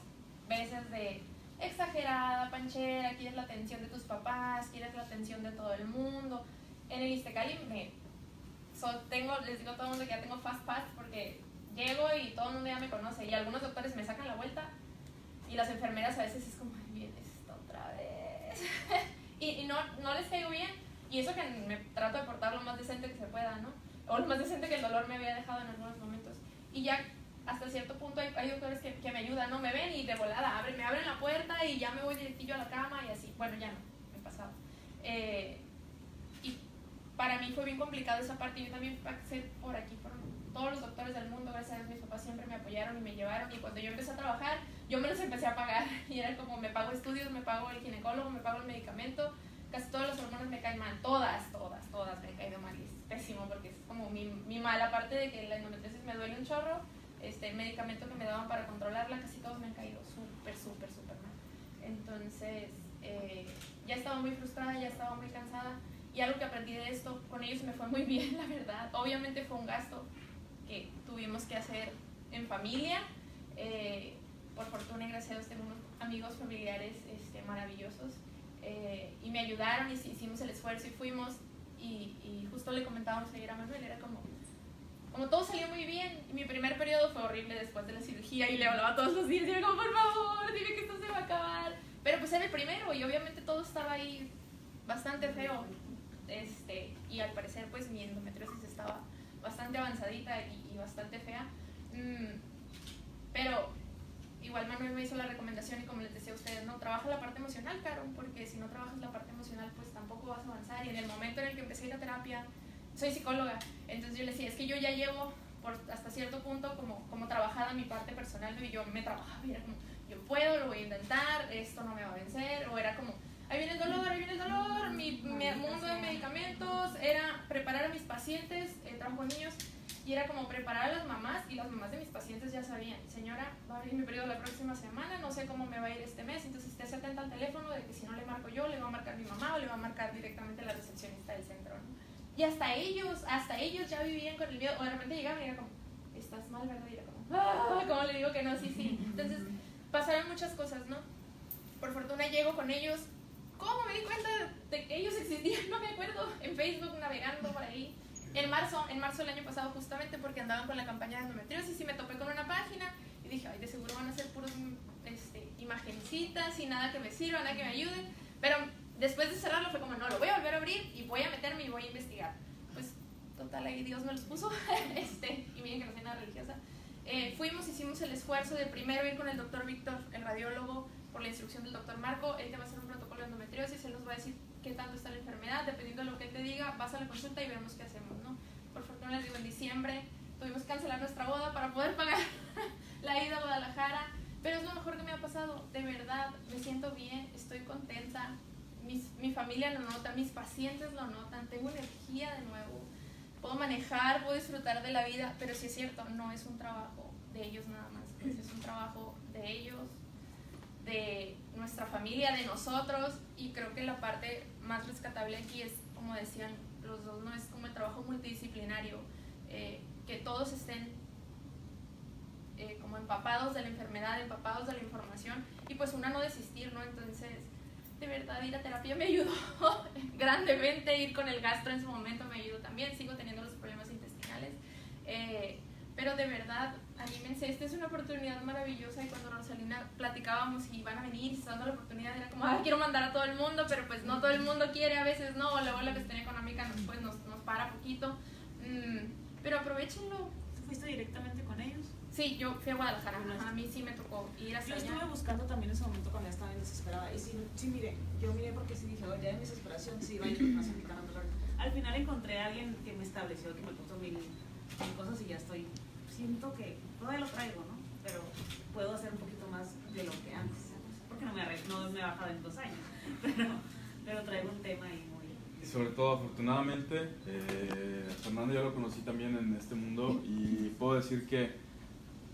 veces de exagerada, panchera, quieres la atención de tus papás, quieres la atención de todo el mundo. En el Iztacali les digo a todo el mundo que ya tengo fast pass porque llego y todo el mundo ya me conoce y algunos doctores me sacan la vuelta y las enfermeras a veces es como, vienes otra vez. y no les caigo bien y eso que me trato de portar lo más decente que se pueda, ¿no? O lo más decente que el dolor me había dejado en algunos momentos. Y ya hasta cierto punto hay doctores que me ayudan, ¿no? Me ven y de volada me abren la puerta y ya me voy directillo a la cama y así. Bueno, ya no, me pasaba. para mí fue bien complicado esa parte. Yo también pasé por aquí, por todos los doctores del mundo. Gracias a Dios mis papás siempre me apoyaron y me llevaron, y cuando yo empecé a trabajar, yo me los empecé a pagar, y era como, me pago estudios, me pago el ginecólogo, me pago el medicamento. Casi todas las hormonas me caen mal, todas me he caído mal, y es pésimo porque es como mi mal, aparte de que la endometriosis me duele un chorro, el medicamento que me daban para controlarla, casi todos me han caído súper mal. Entonces, ya estaba muy frustrada, ya estaba muy cansada, y algo que aprendí de esto, con ellos me fue muy bien, la verdad. Obviamente fue un gasto que tuvimos que hacer en familia, por fortuna y gracias a Dios tengo unos amigos familiares maravillosos, y me ayudaron, y hicimos el esfuerzo y fuimos, y justo le comentábamos ayer a Manuel, era como todo salió muy bien. Y mi primer periodo fue horrible después de la cirugía, y le hablaba todos los días y era como, por favor, dime que esto se va a acabar. Pero pues era el primero, y obviamente todo estaba ahí bastante feo, y al parecer pues mi endometriosis estaba bastante avanzadita y bastante fea, pero igual Manuel me hizo la recomendación, y como les decía a ustedes, no, trabaja la parte emocional, Caro, porque si no trabajas la parte emocional pues tampoco vas a avanzar. Y en el momento en el que empecé a ir a terapia, soy psicóloga, entonces yo le decía, es que yo ya llevo hasta cierto punto como trabajada mi parte personal, y yo me trabajaba y era como, yo puedo, lo voy a intentar, esto no me va a vencer, o era como, ahí viene el dolor, mi mundo de medicamentos era preparar a mis pacientes, trabajo con niños, y era como preparar a las mamás, y las mamás de mis pacientes ya sabían, señora, va a venir mi periodo la próxima semana, no sé cómo me va a ir este mes, entonces esté atenta al teléfono de que si no le marco yo, le va a marcar mi mamá, o le va a marcar directamente la recepcionista del centro, ¿no? Y hasta ellos ya vivían con el miedo, o de repente llegaban y era como, estás mal, ¿verdad? Y era como, ¿cómo le digo que no? Sí. Entonces, pasaron muchas cosas, ¿no? Por fortuna llego con ellos. ¿Cómo me di cuenta de que ellos existían? No me acuerdo. En Facebook, navegando por ahí. En marzo del año pasado, justamente porque andaban con la campaña de endometriosis, y me topé con una página y dije, ay, de seguro van a ser puros imagencitas y nada que me sirva, nada que me ayude. Pero después de cerrarlo fue como, no, lo voy a volver a abrir y voy a meterme y voy a investigar. Pues, total, ahí Dios me los puso. Y miren que no soy nada religiosa. Hicimos el esfuerzo de primero ir con el doctor Víctor, el radiólogo, por la instrucción del doctor Marco. Él te va a hacer un protocolo de endometriosis, él nos va a decir qué tanto está la enfermedad, dependiendo de lo que él te diga, vas a la consulta y vemos qué hacemos, ¿no? Por fortuna, les digo, en diciembre tuvimos que cancelar nuestra boda para poder pagar la ida a Guadalajara, pero es lo mejor que me ha pasado, de verdad, me siento bien, estoy contenta, mi familia lo nota, mis pacientes lo notan, tengo energía de nuevo, puedo manejar, puedo disfrutar de la vida, pero sí es cierto, no es un trabajo de ellos nada más, es un trabajo de ellos, de nuestra familia, de nosotros, y creo que la parte más rescatable aquí es, como decían los dos, no es como el trabajo multidisciplinario, que todos estén como empapados de la enfermedad, empapados de la información, y pues una no desistir, ¿no? Entonces, de verdad, ir a terapia me ayudó grandemente, ir con el gastro en su momento me ayudó también, sigo teniendo los problemas intestinales, pero de verdad, anímense, esta es una oportunidad maravillosa, y cuando Rosalina platicábamos y van a venir y se dando la oportunidad, era como, quiero mandar a todo el mundo, pero pues no todo el mundo quiere, a veces no, o luego la cuestión económica nos para poquito, pero aprovechenlo. ¿Fuiste directamente con ellos? Sí, yo fui a Guadalajara, a mí sí me tocó ir hasta allá. Yo estuve buscando también en ese momento cuando estaba bien desesperada, y sí miré, porque sí dije, ya en desesperación, sí, vaya, no se quitan dolor. Al final encontré a alguien que me estableció, que me puso mil cosas, y ya siento que todavía lo traigo, ¿no? Pero puedo hacer un poquito más de lo que antes, porque no me he bajado en 2 años, pero traigo un tema ahí muy... Y sobre todo, afortunadamente, Fernando ya lo conocí también en este mundo, y puedo decir que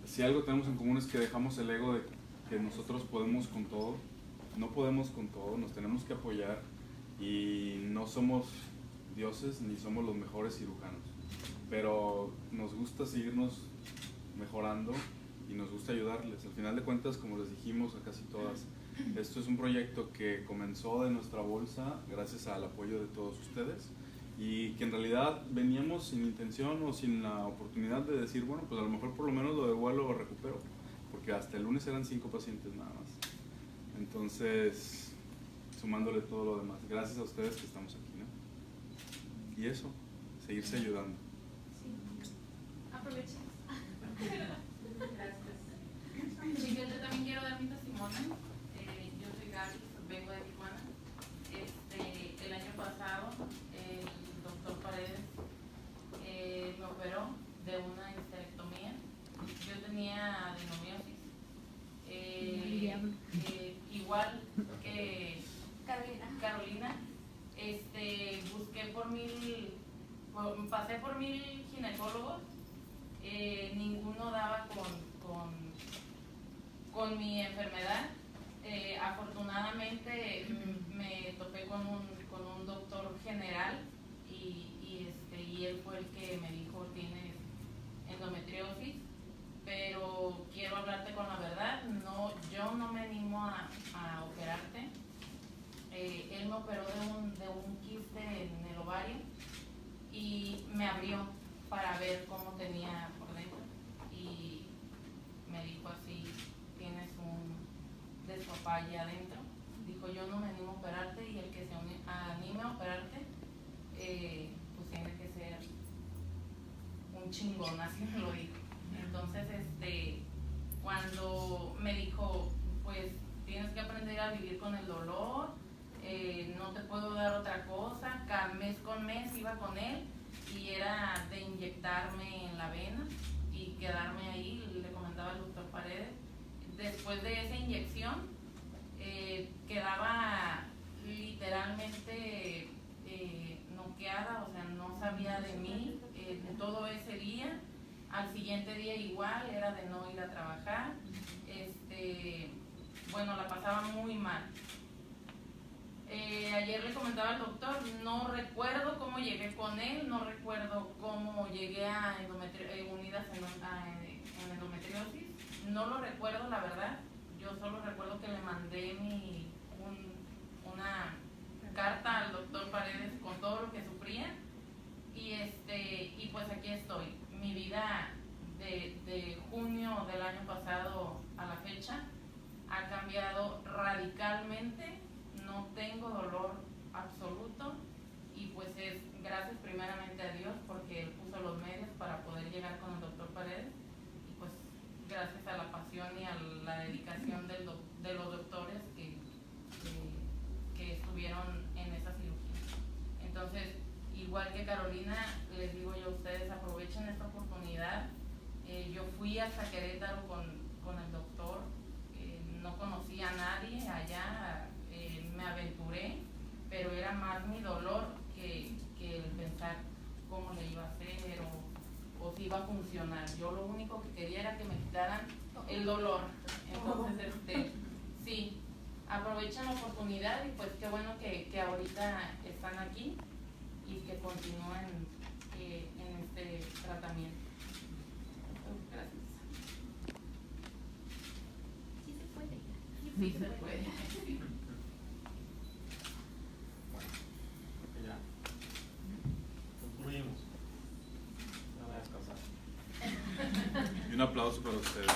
si algo tenemos en común es que dejamos el ego de que nosotros podemos con todo. No podemos con todo, nos tenemos que apoyar, y no somos dioses ni somos los mejores cirujanos, pero nos gusta seguirnos mejorando y nos gusta ayudarles. Al final de cuentas, como les dijimos a casi todas, esto es un proyecto que comenzó de nuestra bolsa gracias al apoyo de todos ustedes, y que en realidad veníamos sin intención o sin la oportunidad de decir, bueno, pues a lo mejor por lo menos lo de vuelo lo recupero, porque hasta el lunes eran 5 pacientes nada más. Entonces, sumándole todo lo demás, gracias a ustedes que estamos aquí, ¿no? Y eso, seguirse ayudando. Sí. Aprovechen. Gracias. Chicas, yo también quiero dar mi testimonio. Yo soy Gaby, vengo de Tijuana. El año pasado, el doctor Paredes pasé por 1000 ginecólogos, ninguno daba con mi enfermedad. Afortunadamente me topé con un doctor general y él fue el que me dijo tienes endometriosis, pero quiero hablarte con la verdad, yo no me animo a operarte. Él me operó de un quiste en el ovario y me abrió para ver cómo tenía por dentro y me dijo así, tienes un despapalle adentro. Dijo, yo no me animo a operarte y el que se anime a operarte pues tiene que ser un chingón, así me lo dijo. Entonces cuando me dijo, pues tienes que aprender a vivir con el dolor, no te puedo dar otra cosa, mes con mes iba con él y era de inyectarme en la vena y quedarme ahí, le comentaba al doctor Paredes. Después de esa inyección quedaba literalmente noqueada, o sea, no sabía de mí todo ese día. Al siguiente día igual, era de no ir a trabajar. Bueno, la pasaba muy mal. Ayer le comentaba al doctor, no recuerdo cómo llegué con él, no recuerdo cómo llegué a unidas en endometriosis, no lo recuerdo la verdad. Yo solo recuerdo que le mandé una carta al doctor Paredes con todo lo que sufría y pues aquí estoy. Mi vida de junio del año pasado a la fecha ha cambiado radicalmente, no tengo dolor absoluto y pues es gracias primeramente a Dios porque Él puso los medios para poder llegar con el doctor Paredes y pues gracias a la pasión y a la dedicación de los doctores que estuvieron en esa cirugía. Entonces, igual que Carolina, les digo yo a ustedes, aprovechen esta oportunidad. Yo fui hasta Querétaro con el doctor, no conocía a nadie allá, me aventuré, pero era más mi dolor que el pensar cómo le iba a hacer o si iba a funcionar. Yo lo único que quería era que me quitaran el dolor. Entonces, sí, aprovechen la oportunidad y pues qué bueno que ahorita están aquí y que continúen en este tratamiento. Gracias. Sí se puede. Sí se puede. Ya. Concluimos. No voy a descansar. Y un aplauso para ustedes.